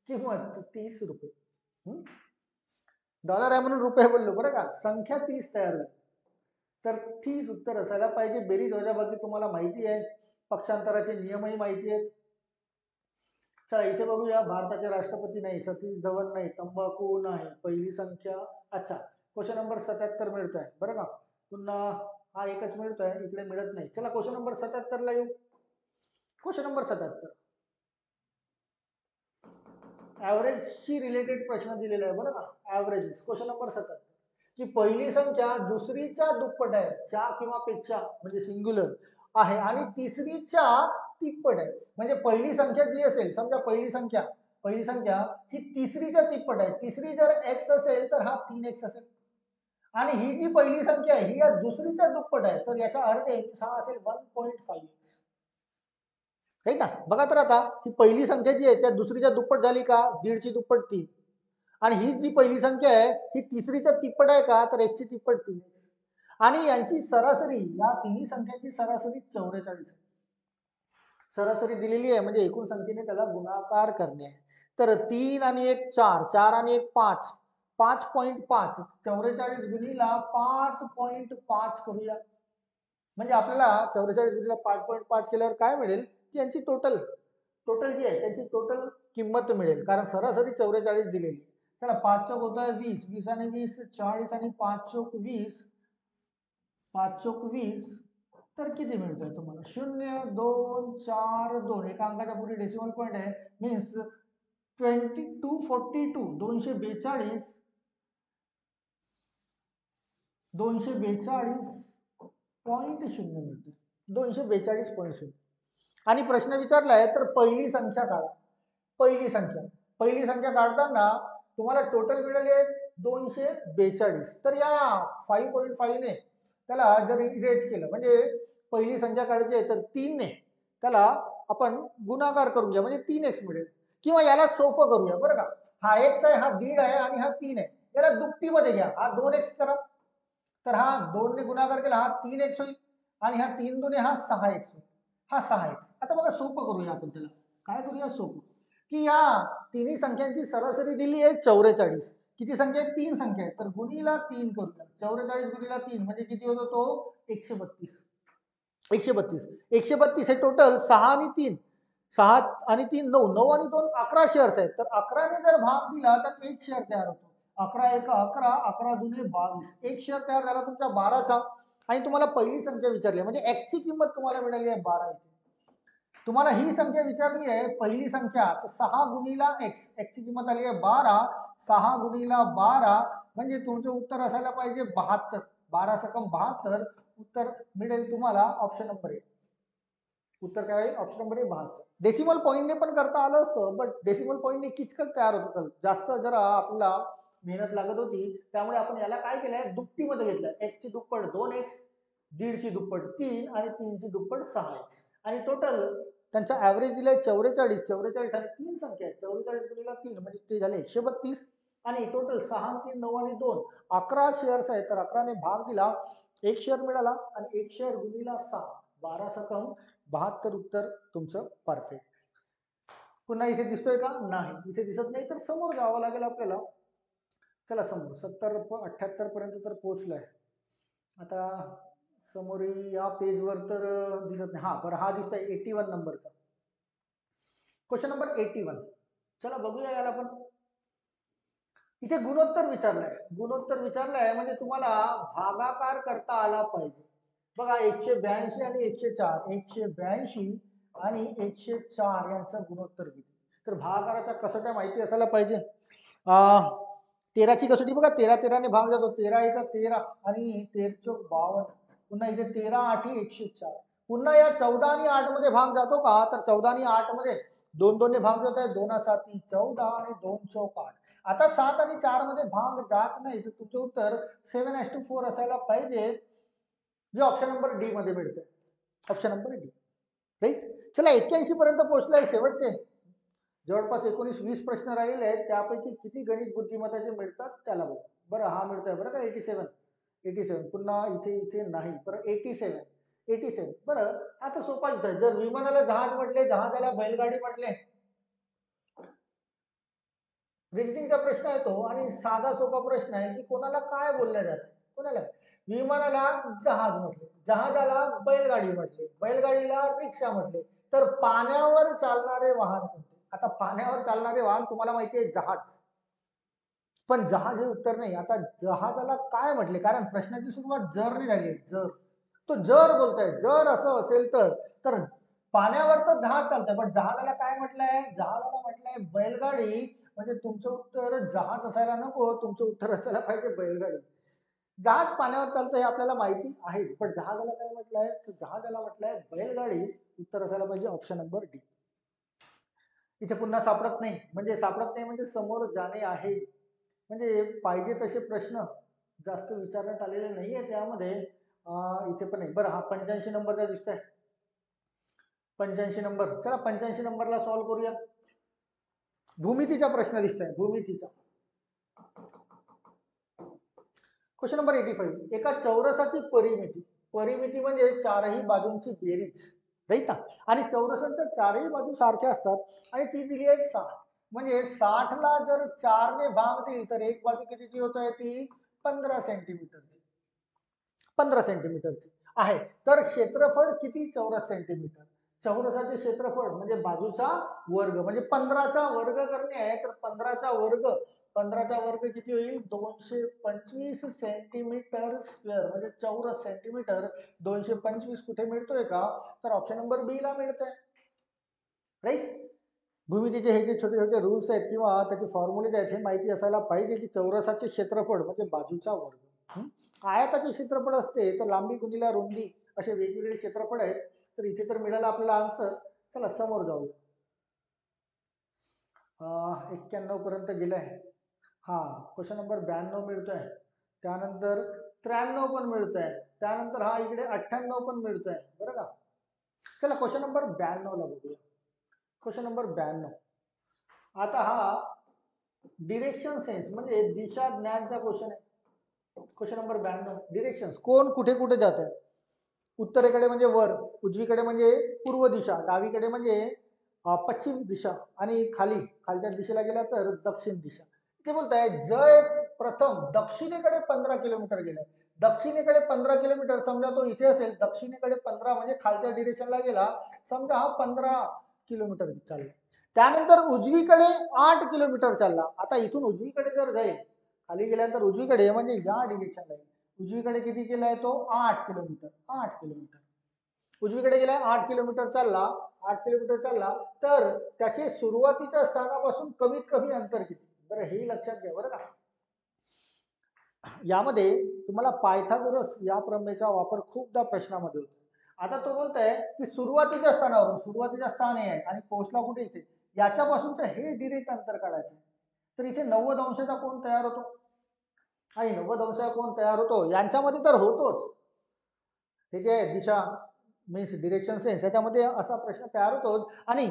किंमत 30 रुपये. डॉलर आहे म्हणून रुपये बोललो बरं का, संख्या 30 तयार होईल. तर 30 उत्तर असायला पाहिजे. बेरीज वजाबाकी तुम्हाला माहिती आहे, पक्षांतराचे नियमही माहिती आहेत. चला इथे बघूया. भारताचे राष्ट्रपती नाही, सतीश धवन नाही, तंबाखू नाही, पहिली संख्या. अच्छा, क्वेश्चन नंबर 77 मिळतोय बरं का. पुन्हा हा एकच मिळतोय, इकडे मिळत नाही. चला क्वेश्चन नंबर 77 ला येऊ. क्वेश्चन नंबर 77 ॲव्हरेजशी रिलेटेड प्रश्न दिलेला आहे बरं का. ॲव्हरेज क्वेश्चन नंबर 77 की पहिली संख्या दुसरीच्या दुप्पट आहे, च्या किंवा पेक्षा म्हणजे सिंग्युलर आहे, आणि तिसरीच्या तिप्पट आहे. म्हणजे पहिली संख्या जी असेल, समजा पहिली संख्या ही तिसरीच्या तिप्पट आहे. तिसरी जर x असेल तर हा 3x असेल, आणि ही जी पहिली संख्या आहे ही या दुसरीच्या दुप्पट आहे, तर याचा अर्थ आहे की 6 असेल 1.5x. आहे ना. बघा तर आता ही पहिली संख्या जी आहे त्या दुसरीच्या दुप्पट झाली का, 1.5 ची दुप्पट 3. आणि ही जी पहिली संख्या आहे ही तिसरीच्या तिप्पट आहे का, तर 1 ची तिप्पट 3. आणि यांची सरासरी, या तिन्ही संख्यांची सरासरी 44 आहे. सरासरी दिलेली आहे म्हणजे एकूण संख्येने त्याला गुणाकार करणे आहे. तर 3 आणि 1 4, 4 आणि 1 5, 5.5, 44 गुणिला 5.5 करूया. म्हणजे आपल्याला 44 गुणिला 5.5 केल्यावर काय मिळेल की यांची टोटल जी आहे त्यांची टोटल किंमत मिळेल, कारण सरासरी 44 दिलेली. चला 5 चौक होत आहे 20, 20 आणि 20 40, आणि 5 चौक 20, 5 चौक 20, तर किती मिळतोय तुम्हाला, 0 2 4 2. एका अंकाच्या पुढे डेसिमल पॉईंट आहे, मीन्स 2242, 242, 242.0 मिळते, 242.0. आणि प्रश्न विचारलाय तर पहिली संख्या काढा. पहिली संख्या काढताना तुम्हाला टोटल मिळाले 242. तर या 5.5 ने त्याला जर इरेज केलं, म्हणजे पहिली संख्या काढायची आहे तर 3 ने त्याला आपण गुणाकार करून घ्या, म्हणजे 3x मिळेल. किंवा याला सोपं करूया बरं का. हा x आहे, हा 1.5 आहे आणि हा 3 आहे, याला दुपटीमध्ये घ्या, हा 2x करा. तर हा 2 ने गुणाकार केला, हा 3x होईल, आणि हा 3 दुने हा 6x होईल, हा 6x. आता बघा सोपं करूया आपण त्याला. काय करूया सोपं, की या तिन्ही संख्यांची सरासरी दिली आहे 44. किती संख्या आहे, 3 संख्या आहे, तर गुणीला 3 करूया. 44 गुणीला 3 म्हणजे किती होतो तो 132. 132 हे टोटल 6 आणि 3, 6 आणि 3 9, 9 आणि 2 11 शेअर्स आहेत. तर 11 ने जर भाग दिला तर एक शेअर तयार होतो. 11 एक 11, 11 दुने 22, एक शेअर तयार झाला तुमच्या 12चा. आणि तुम्हाला पहिली संख्या विचारली म्हणजे x ची किंमत तुम्हाला मिळाली आहे 12. तुम्हाला ही संख्या विचारली आहे पहिली संख्या, तर 6 गुणीला x, x ची किंमत आली आहे 12, 6 गुणीला 12 म्हणजे तुमचं उत्तर असायला पाहिजे 72. 12 सकम 72 उत्तर मिळेल तुम्हाला ऑप्शन नंबर 1. उत्तर काय आहे, ऑप्शन नंबर 72. डेसिमल पॉईंटने पण करता आलं असतं, बट डेसिमल पॉईंटने किचकट तयार होत होतं, जास्त जरा आपल्याला मेहनत लागत होती. त्यामुळे आपण याला काय केलंय, दुपटीमध्ये घेतलंय. x ची दुप्पट 2x, 1.5 ची दुप्पट 3 आणि 3 ची दुप्पट 6x. आणि टोटल त्यांचा ऍव्हरेज दिलाय 44. 44 आणि 3 संख्या आहेत, 44 गुणिला 3 म्हणजे ते झाले 132. आणि टोटल 6 आणि 3 9 आणि 2 11 शेअर्स आहेत, तर 11 ने भाग दिला, एक शेअर मिळाला, आणि एक शेअर गुणिला 6, 12 सकम 72 उत्तर तुमचं परफेक्ट. पुन्हा इथे दिसतोय का, नाही इथे दिसत नाही, तर समोर जावं लागेल आपल्याला. चला समोर 70 78 पर्यंत तर पोहोचलाय. आता समोर या पेजवर तर दिसत नाही. हा बरं, हा दिसतोय 81 नंबरचा क्वेश्चन नंबर 81. चला बघूया याला पण. इथे गुणोत्तर विचारलाय म्हणजे तुम्हाला भागाकार करता आला पाहिजे. बघा 182 आणि 104, 182 आणि 104 यांचं गुणोत्तर किती. तर भागाकाराचा कसोट्या माहिती असायला पाहिजे. 13ची कसोटी बघा, 13 13 ने भाग जातो, 13 1 13 आणि 13 चौक 52. पुन्हा इथे 13 8 104. पुन्हा या 14 आणि 8 मध्ये भाग जातो का, तर 14 आणि 8 मध्ये 2 ने भाग जात आहे, 2 7 14 आणि 2 चौक 8. आता 7 आणि 4 मध्ये भाग जात नाही, तर तुमचं उत्तर 7:4 असायला पाहिजे, जे ऑप्शन नंबर डी मध्ये मिळते. Option number D. राईट. चला 81 पर्यंत पोहोचलाय, शेवटचे जवळपास 19-20 प्रश्न राहिलेले आहेत. त्यापैकी किती गणित बुद्धिमत्ताचे मिळतात त्याला बघू. बरं, हा मिळतोय बरं का 87. पुन्हा इथे इथे नाही, बरं 87. बरं, आता सोपाच आहे. जर विमानाला जहाज म्हटले, जहाजाला बैलगाडी म्हटले, रिजनिंगचा प्रश्न आहे तो, आणि साधा सोपा प्रश्न आहे की कोणाला काय बोलल्या जातं. कोणाला विमानाला जहाज म्हटले, जहाजाला बैलगाडी म्हटले, बैलगाडीला रिक्षा म्हटले, तर पाण्यावर चालणारे वाहन कोणते? आता पाण्यावर चालणारे वाहन तुम्हाला माहिती आहे जहाज, पण जहाज हे उत्तर नाही. आता जहाजाला काय म्हटले, कारण प्रश्नाची सुरुवात जर नाही झाली, जर तो जर बोलतोय, जर असं असेल तर पाण्यावर तर जहाज चालतंय, पण जहाजाला काय म्हटलंय, जहाजाला म्हटलंय बैलगाडी. म्हणजे तुमचं उत्तर जहाज असायला नको, तुमचं उत्तर असायला पाहिजे बैलगाडी. जहाज पाण्यावर चालतं हे आपल्याला माहिती आहे, पण जहाजाला काय म्हटलंय, तर जहाजाला म्हटलंय बैलगाडी. उत्तर असायला पाहिजे ऑप्शन नंबर डी. इथे पुन्हा सापडत नाही, म्हणजे समोर जाणे आहे. म्हणजे पाहिजे तसे प्रश्न जास्त विचारण्यात आलेले नाहीये त्यामध्ये. इथे पण नाही. बरं, हा 85 नंबरचा दिसतोय, 85 नंबर. चला 85 नंबरला सॉल्व्ह करूया. भूमितीचा प्रश्न दिसतोय, भूमितीचा. Question number 85. एका चौरसाची परिमिती, परिमिती म्हणजे चारही बाजूंची बेरीज, राईट ना. आणि चौरसांच्या चारही बाजू सारख्या असतात आणि ती दिली आहे 60. म्हणजे 60 ला जर 4 ने भाग दिली तर एक बाजू कितीची होत आहे, ती 15 सेंटीमीटरची, 15 सेंटीमीटरची आहे. तर क्षेत्रफळ किती चौरस सेंटीमीटर? चौरसाचे क्षेत्रफळ म्हणजे बाजूचा वर्ग, म्हणजे 15चा वर्ग करणे आहे, तर 15चा वर्ग किती होईल, 225 सेंटीमीटर स्क्वेअर, म्हणजे चौरस सेंटीमीटर. 225 कुठे मिळतोय का, तर ऑप्शन नंबर बी ला मिळतंय. राईट. भूमितीचे हे जे छोटे छोटे रूल्स आहेत किंवा त्याचे फॉर्म्युलेज आहेत, हे माहिती असायला पाहिजे की चौरसाचे क्षेत्रफळ म्हणजे बाजूचा वर्ग. आयताचे क्षेत्रफळ असते तर लांबी गुणिले रुंदी असे वेगवेगळे क्षेत्रफळ आहेत. तर इथे तर मिळाला आपल्याला आन्सर. चला समोर जाऊया. 91 पर्यंत गेलाय. हा, क्वेश्चन नंबर 92 मिळतोय, त्यानंतर 93 पण मिळतोय, त्यानंतर हा इकडे 98 पण मिळतोय, बरं का. चला क्वेश्चन नंबर 92 ला बघूया. Question number 92. आता हा डिरेक्शन सेन्स म्हणजे दिशा ज्ञानचा क्वेश्चन आहे. क्वेश्चन नंबर 92, डिरेक्शन्स, कोण कुठे कुठे जात आहे. उत्तरेकडे म्हणजे वर, उजवीकडे म्हणजे पूर्व दिशा, डावीकडे म्हणजे पश्चिम दिशा, आणि खालच्या दिशेला गेला तर दक्षिण दिशा. ते बोलताय जय प्रथम दक्षिणेकडे 15 किलोमीटर गेलाय. दक्षिणेकडे 15 किलोमीटर, समजा तो इथे असेल, दक्षिणेकडे 15 म्हणजे खालच्या डिरेक्शनला गेला, समजा हा 15 किलोमीटर चालला. त्यानंतर उजवीकडे 8 किलोमीटर चालला. आता इथून उजवीकडे जर जाईल, खाली गेल्यानंतर उजवीकडे म्हणजे या डिरेक्शनला, उजवीकडे किती केलाय तो, 8 किलोमीटर. 8 किलोमीटर उजवीकडे गेलाय, 8 किलोमीटर चालला. 8 किलोमीटर चालला तर त्याचे सुरुवातीच्या स्थानापासून कमीत कमी अंतर किती, बरं हे लक्षात घ्या बरं का. यामध्ये तुम्हाला पायथागोरस या प्रमेयचा वापर खूपदा प्रश्नामध्ये होतो. आता तो बोलतोय की सुरुवातीच्या स्थानावरून, सुरुवातीच्या स्थान आहे आणि पोहोचला कुठे, इथे, याच्यापासूनच हे डिरेक्ट अंतर काढायचं. तर इथे 90 अंशाचा कोण तयार होतो आणि 90 अंशाचा कोण तयार होतो, यांच्यामध्ये तर होतोच. हे जे दिशा मीन्स डिरेक्शन सेन्स, याच्यामध्ये असा प्रश्न तयार होतो. आणि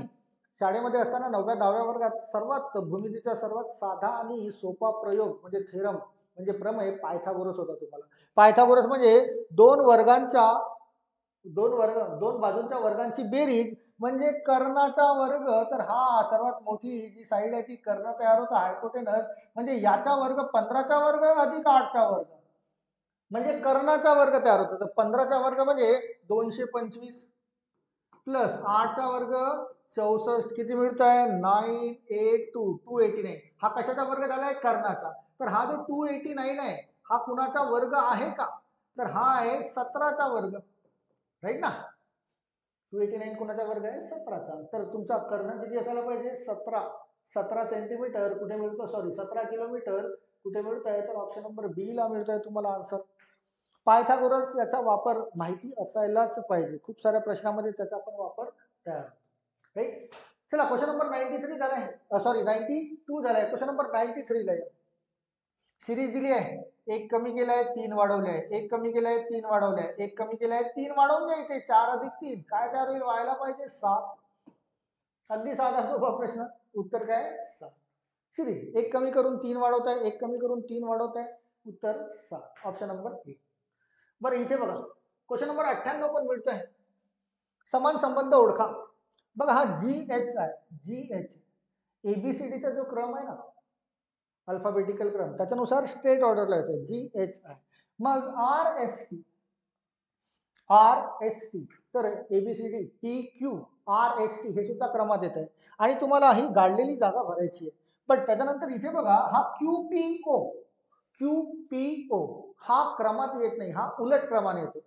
शाळेमध्ये असताना 9व्या 10व्या वर्गात सर्वात भूमितीचा सर्वात साधा आणि सोपा प्रयोग म्हणजे थेरम म्हणजे प्रमेय पायथागोरस होता तुम्हाला. पायथागोरस म्हणजे दोन बाजूंच्या वर्गांची बेरीज म्हणजे कर्णाचा वर्ग. तर हा सर्वात मोठी जी साईड आहे ती कर्ण तयार होता, हायपोटेनस, म्हणजे याचा वर्ग 15चा वर्ग अधिक 8चा वर्ग म्हणजे कर्णाचा वर्ग तयार होतो. तर 15चा वर्ग म्हणजे 225 प्लस 8चा वर्ग 64, किती मिळतोय, 289. हा कशाचा वर्ग झालाय, कर्णाचा. तर हा जो 289 आहे हा कुणाचा वर्ग आहे का, तर हा आहे 17चा वर्ग, राईट ना. 289 कुणाचा वर्ग आहे, 17चा. तर तुमचा कर्ण किती असायला पाहिजे, 17 सेंटीमीटर कुठे मिळतो, सॉरी 17 किलोमीटर कुठे मिळतोय, तर ऑप्शन नंबर बी ला मिळतोय तुम्हाला आन्सर. पायथागोरस याचा वापर माहिती असायलाच पाहिजे, खूप साऱ्या प्रश्नामध्ये त्याचा आपण वापर तयार होतो, राईट. चला क्वेश्चन नंबर 93 झालाय, सॉरी 92 झालाय. क्वेश्चन नंबर 93 ला सिरीज दिली आहे, एक कमी केलाय 3 वाढवले आहे, एक कमी केलाय 3 वाढवले आहे, एक कमी केलाय 3 वाढवून द्या इथे, 4 अधिक 3 काय तयार होईल, व्हायला पाहिजे 7. अगदी साधा सोपा प्रश्न, उत्तर काय 7. सिरीज एक कमी करून 3 वाढवत आहे, एक कमी करून 3 वाढवत आहे, उत्तर 7, ऑप्शन नंबर 1. बरं इथे बघा क्वेश्चन नंबर 98 पण मिळतोय, समान संबंध ओळखा. बघा हा GH आहे, GH ABCDचा जो क्रम आहे ना, अल्फाबेटिकल क्रम, त्याच्यानुसार स्ट्रेट ऑर्डरला येतो GH. मग RST तर ABCD PQRST हे सुद्धा क्रमात येत आहे आणि तुम्हाला ही गाडलेली जागा भरायची आहे. पण त्याच्यानंतर इथे बघा हा QPO हा क्रमात येत नाही, हा उलट क्रमाने येतो,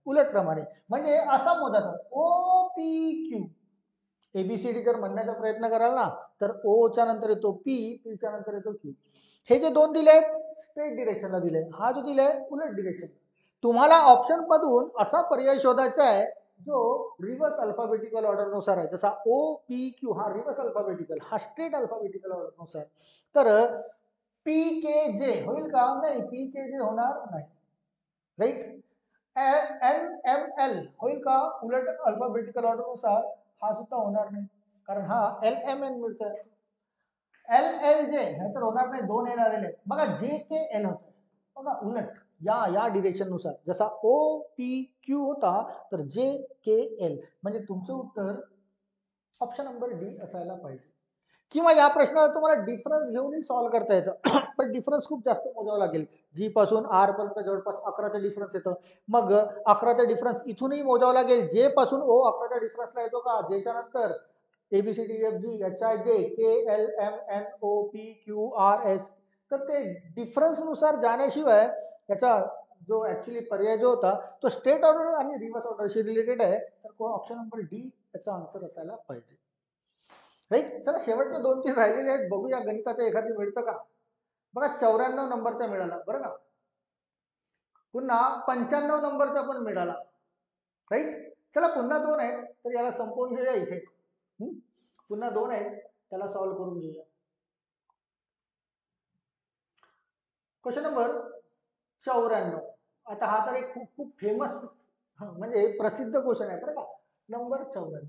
उलट क्रमाने म्हणजे असा मोजाचा OPQ. ABCD जर म्हणण्याचा प्रयत्न कराल ना तर O च्या नंतर येतो P, P च्या नंतर येतो Q. हे जे दोन दिले आहेत स्ट्रेट डिरेक्शनला दिले, हा जो दिलाय उलट डिरेक्शन. तुम्हाला ऑप्शन मधून असा पर्याय शोधायचा आहे जो रिव्हर्स अल्फाबेटिकल ऑर्डर नुसार आहे, जसा OPQ हा रिव्हर्स अल्फाबेटिकल, हा स्ट्रेट अल्फाबेटिकल ऑर्डर नुसार. तर PKJ होईल का, नाही PKJ होणार नाही, राईट. NML होईल का, उलट अल्फाबेटिकल ऑर्डर नुसार, हा सुद्धा होणार नाही, कारण हा LMN मिळतोय. LLJ हे तर होणार नाही, 2 L आलेले आहेत. बघा JKL होत, बघा उलट या डिरेक्शन नुसार, जसा OPQ होता तर JKL, म्हणजे तुमचं उत्तर ऑप्शन नंबर डी असायला पाहिजे. किंवा या प्रश्नाला तुम्हाला डिफरन्स घेऊनही सॉल्व्ह करता येतं पण डिफरन्स खूप जास्त मोजावं लागेल. जी पासून आर पर्यंत जवळपास 11चा डिफरन्स येतो, मग 11चा डिफरन्स इथूनही मोजावं लागेल. जे पासून ओ 11च्या डिफरन्सला येतो का, जेच्या नंतर ABCDFGHIJKLMNOPQRS, तर ते डिफरन्स नुसार जाण्याशिवाय याचा जो ऍक्च्युली पर्याय जो होता तो स्टेट ऑर्डर आणि रिव्हर्स ऑर्डरशी रिलेटेड आहे, तर ऑप्शन नंबर डी याचा आन्सर असायला पाहिजे, राईट. चला शेवटचे 2-3 राहिलेले आहेत, बघूया गणिताचं एखादी मिळतं का. बघा 94 नंबरचा मिळाला बरं का, पुन्हा 95 नंबरचा पण मिळाला, राईट. चला पुन्हा 2 आहेत तर याला संपवून घेऊया इथे. पुन्हा 2 आहेत त्याला सॉल्व्ह करून घेऊया. क्वेश्चन नंबर 94, आता हा तर एक खूप खूप फेमस म्हणजे प्रसिद्ध क्वेश्चन आहे बरं का. नंबर 94,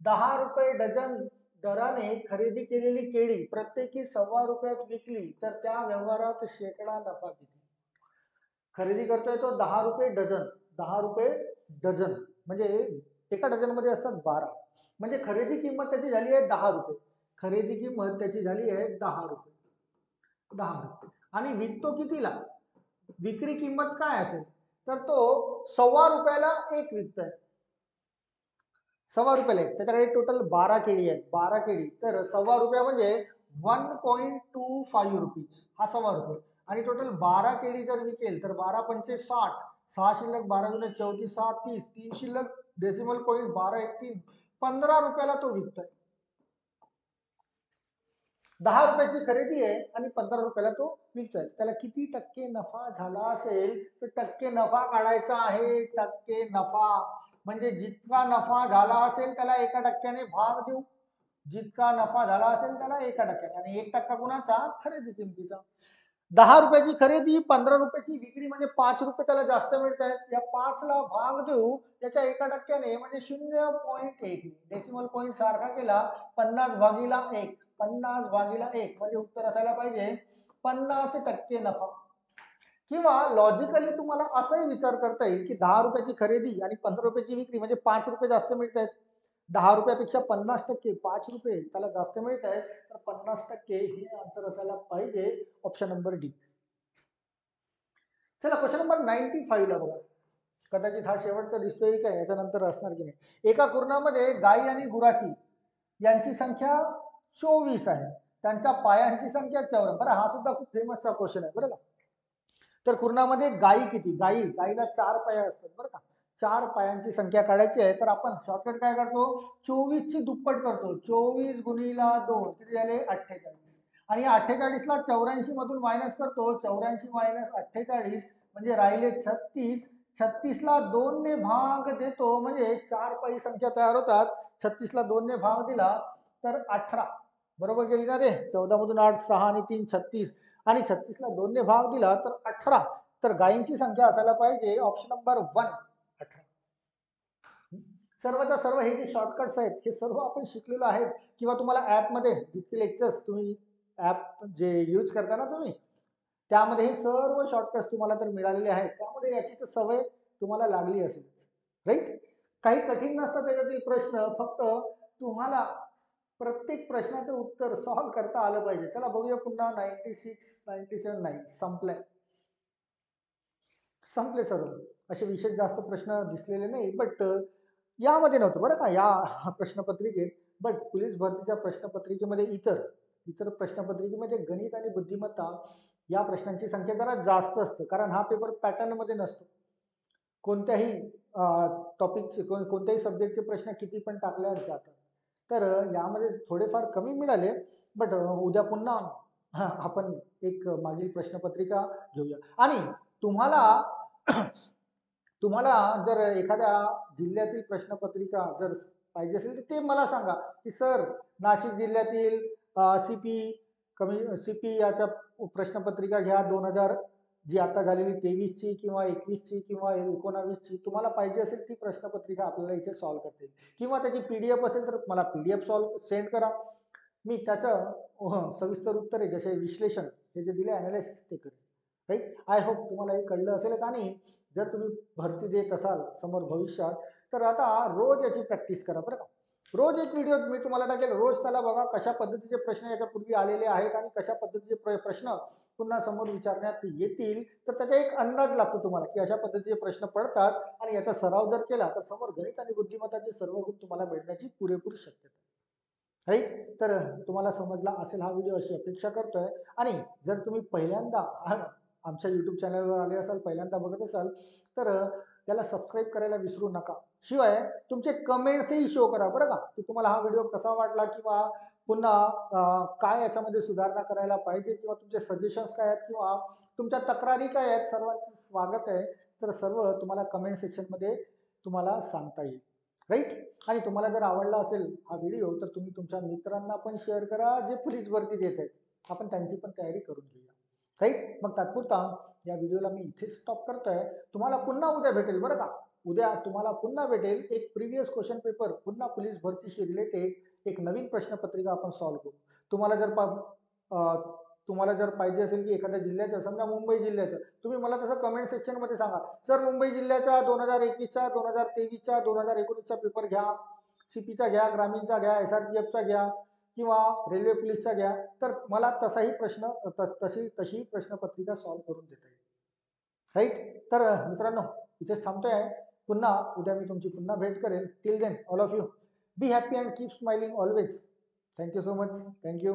10 रुपये डझन दराने खरेदी केलेली केळी प्रत्येकी ₹1.25 विकली तर त्या व्यवहारात शेकडा नफा किती. खरेदी करतोय तो 10 रुपये डझन, 10 रुपये डझन म्हणजे एका डझन मध्ये असतात 12, म्हणजे खरेदी किंमत त्याची झाली आहे 10 रुपये, खरेदी किंमत त्याची झाली आहे 10 रुपये, 10 रुपये. आणि विकतो कितीला, विक्री किंमत काय असेल, तर तो ₹1.25 एक विकतोय, ₹1.25 एक, त्याच्याकडे टोटल 12 केळी आहेत, 12 केळी, तर ₹1.25 म्हणजे 1.25 रुपीज, हा ₹1.25. आणि टोटल 12 केळी जर विकेल तर 12 पंचे 60, 6 शिल्लक 12 गुणे 34 6 30, 3 शिल्लक डेसिमल पॉईंट 12 1 3, 15 रुपयाला तो विकतोय. 10 रुपयाची खरेदी आहे आणि 15 रुपयाला तो विकतोय, त्याला किती टक्के नफा झाला असेल, तर टक्के नफा काढायचा आहे, टक्के नफा. म्हणजे जितका नफा झाला असेल त्याला 1% भाग देऊ, जितका नफा झाला असेल त्याला 1%, आणि 1% कुणाचा, खरेदी किमतीचा. 10 रुपयाची खरेदी, 15 रुपयाची विक्री, म्हणजे 5 रुपये त्याला जास्त मिळत आहेत, या 5 ला भाग देऊ त्याच्या 1%, म्हणजे 0.1, डेसिमल पॉईंट सारखा केला, 50/1, 50/1, म्हणजे उत्तर असायला पाहिजे 50% नफा. किंवा लॉजिकली तुम्हाला असाही विचार करता येईल की 10 रुपयाची खरेदी आणि 15 रुपयाची विक्री, म्हणजे 5 रुपये जास्त मिळत आहेत, 10 रुपयापेक्षा 50%, 5 रुपये त्याला जास्त मिळत आहेत, तर 50% हे आन्सर असायला पाहिजे, ऑप्शन नंबर डी. चला क्वेश्चन नंबर 95 ला बघा, कदाचित हा शेवटचा दिसतोय काय, याच्यानंतर असणार की नाही. एका कुर्णामध्ये गाई आणि गुराखी यांची संख्या 24 आहे, त्यांच्या पायांची संख्या 54. बरं हा सुद्धा खूप फेमसचा क्वेश्चन आहे बरं का. तर कुर्णामध्ये गायी किती, गायीला 4 पाय असतात बरं का, 4 पायांची संख्या काढायची आहे, तर आपण शॉर्टकट काय करतो, 24 ची दुप्पट करतो, 24 गुणिला 2 किती झाले 48, आणि 48 ला 84 मधून मायनस करतो, 84 - 48 म्हणजे राहिले 36. 36ला 2 ने भाग देतो म्हणजे 4 पाई संख्या तयार होतात. 36ला 2 ने भाग दिला तर 18. बरोबर गेली ना रे? 14 मधून 8, 6 आणि 3 36 आणि 36ला 2 ने भाग दिला तर 18. तर गायींची संख्या असायला पाहिजे ऑप्शन नंबर 1 18. सर्वच्या सर्व हे जे शॉर्टकट्स आहेत हे सर्व आपण शिकलेलो आहे किंवा तुम्हाला ॲपमध्ये जितके लेक्चर्स तुम्ही ॲप जे यूज करता ना तुम्ही त्यामध्ये हे सर्व शॉर्टकट्स तुम्हाला तर मिळालेले आहेत. त्यामुळे याची तर सवय तुम्हाला लागली असेल, राईट? काही कठीण नसतं त्याच्यातील प्रश्न, फक्त तुम्हाला प्रत्येक प्रश्नाचं उत्तर सॉल्व्ह करता आलं पाहिजे. चला बघूया पुन्हा 96, 97 नाही संपलंय. संपले सर्व. असे विशेष जास्त प्रश्न दिसलेले नाही, बट यामध्ये नव्हतं बरं का या प्रश्नपत्रिकेत. बट पोलीस भरतीच्या प्रश्नपत्रिकेमध्ये इतर इतर प्रश्नपत्रिकेमध्ये गणित आणि बुद्धिमत्ता या प्रश्नांची संख्या जरा जास्त असते, कारण हा पेपर पॅटर्नमध्ये नसतो. कोणत्याही टॉपिकचे कोणत्याही सब्जेक्टचे प्रश्न किती पण टाकल्या जातात. तर यामध्ये थोडेफार कमी मिळाले, बट उद्या पुन्हा आपण एक मागील प्रश्नपत्रिका घेऊया. आणि तुम्हाला तुम्हाला जर एखाद्या जिल्ह्यातील प्रश्नपत्रिका जर पाहिजे असेल तर ते मला सांगा की सर नाशिक जिल्ह्यातील सीपी कमी सीपी याच्या प्रश्नपत्रिका घ्या 2000 जी आता झालेली 23ची किंवा 21ची किंवा 19ची तुम्हाला पाहिजे असेल ती प्रश्नपत्रिका आपल्याला इथे सॉल्व्ह करता येईल. किंवा त्याची PDF असेल तर मला PDF सॉल्व्ह सेंड करा. मी त्याचं सविस्तर उत्तर आहे जसे विश्लेषण हे जे दिले ॲनालिसिस ते करेन. राईट? आय होप तुम्हाला हे कळलं असेलच. आणि जर तुम्ही भरती देत असाल समोर भविष्यात तर आता रोज याची प्रॅक्टिस करा बरं का. रोज एक व्हिडिओ मी तुम्हाला टाकेल, रोज त्याला बघा कशा पद्धतीचे प्रश्न याच्यापूर्वी आलेले आहेत आणि कशा पद्धतीचे प्रश्न पुन्हा समोर विचारण्यात येतील. तर त्याचा एक अंदाज लागतो तुम्हाला की अशा पद्धतीचे प्रश्न पडतात आणि याचा सराव जर केला तर समोर गणित आणि बुद्धिमत्ताचे सर्व गुण तुम्हाला मिळण्याची पुरेपूर शक्यता. राईट? तर तुम्हाला समजला असेल हा व्हिडिओ अशी अपेक्षा करतोय. आणि जर तुम्ही पहिल्यांदा आमच्या यूट्यूब चॅनलवर आले असाल, पहिल्यांदा बघत असाल तर त्याला सबस्क्राईब करायला विसरू नका. शिवाय तुमचे कमेंट्सही शो करा बरं का, की तुम्हाला हा व्हिडिओ कसा वाटला किंवा पुन्हा काय याच्यामध्ये सुधारणा करायला पाहिजे किंवा तुमचे सजेशन्स काय आहेत किंवा तुमच्या तक्रारी काय आहेत. सर्वांचं स्वागत आहे. तर सर्व तुम्हाला कमेंट सेक्शनमध्ये तुम्हाला सांगता येईल. राईट? आणि तुम्हाला जर आवडला असेल हा व्हिडिओ तर तुम्ही तुमच्या मित्रांना पण शेअर करा जे पोलीस भरती देत आहेत. आपण त्यांची पण तयारी करून घेऊया. राईट? मग तात्पुरता या व्हिडिओला मी इथेच स्टॉप करतोय. तुम्हाला पुन्हा उद्या भेटेल बरं का. उद्या तुम्हाला पुन्हा भेटेल एक प्रिव्हियस क्वेश्चन पेपर, पुन्हा पोलीस भरतीशी रिलेटेड एक नवीन प्रश्नपत्रिका आपण सॉल्व्ह करू. तुम्हाला जर तुम्हाला जर पाहिजे असेल की एखाद्या जिल्ह्याचं, समजा मुंबई जिल्ह्याचं, तुम्ही मला तसं कमेंट सेक्शनमध्ये सांगा, सर मुंबई जिल्ह्याच्या 2021च्या 2023च्या 2019चा पेपर घ्या, सीपीचा घ्या, ग्रामीणचा घ्या, SRPFचा घ्या किंवा रेल्वे पोलीसचा घ्या. तर मला तसाही प्रश्न तशी प्रश्नपत्रिका सॉल्व्ह करून देता येईल. राईट? तर मित्रांनो इथेच थांबतोय. पुन्हा उद्या मी तुमची पुन्हा भेट करेल. Till then all of you be happy and keep smiling always. Thank you so much. Thank you.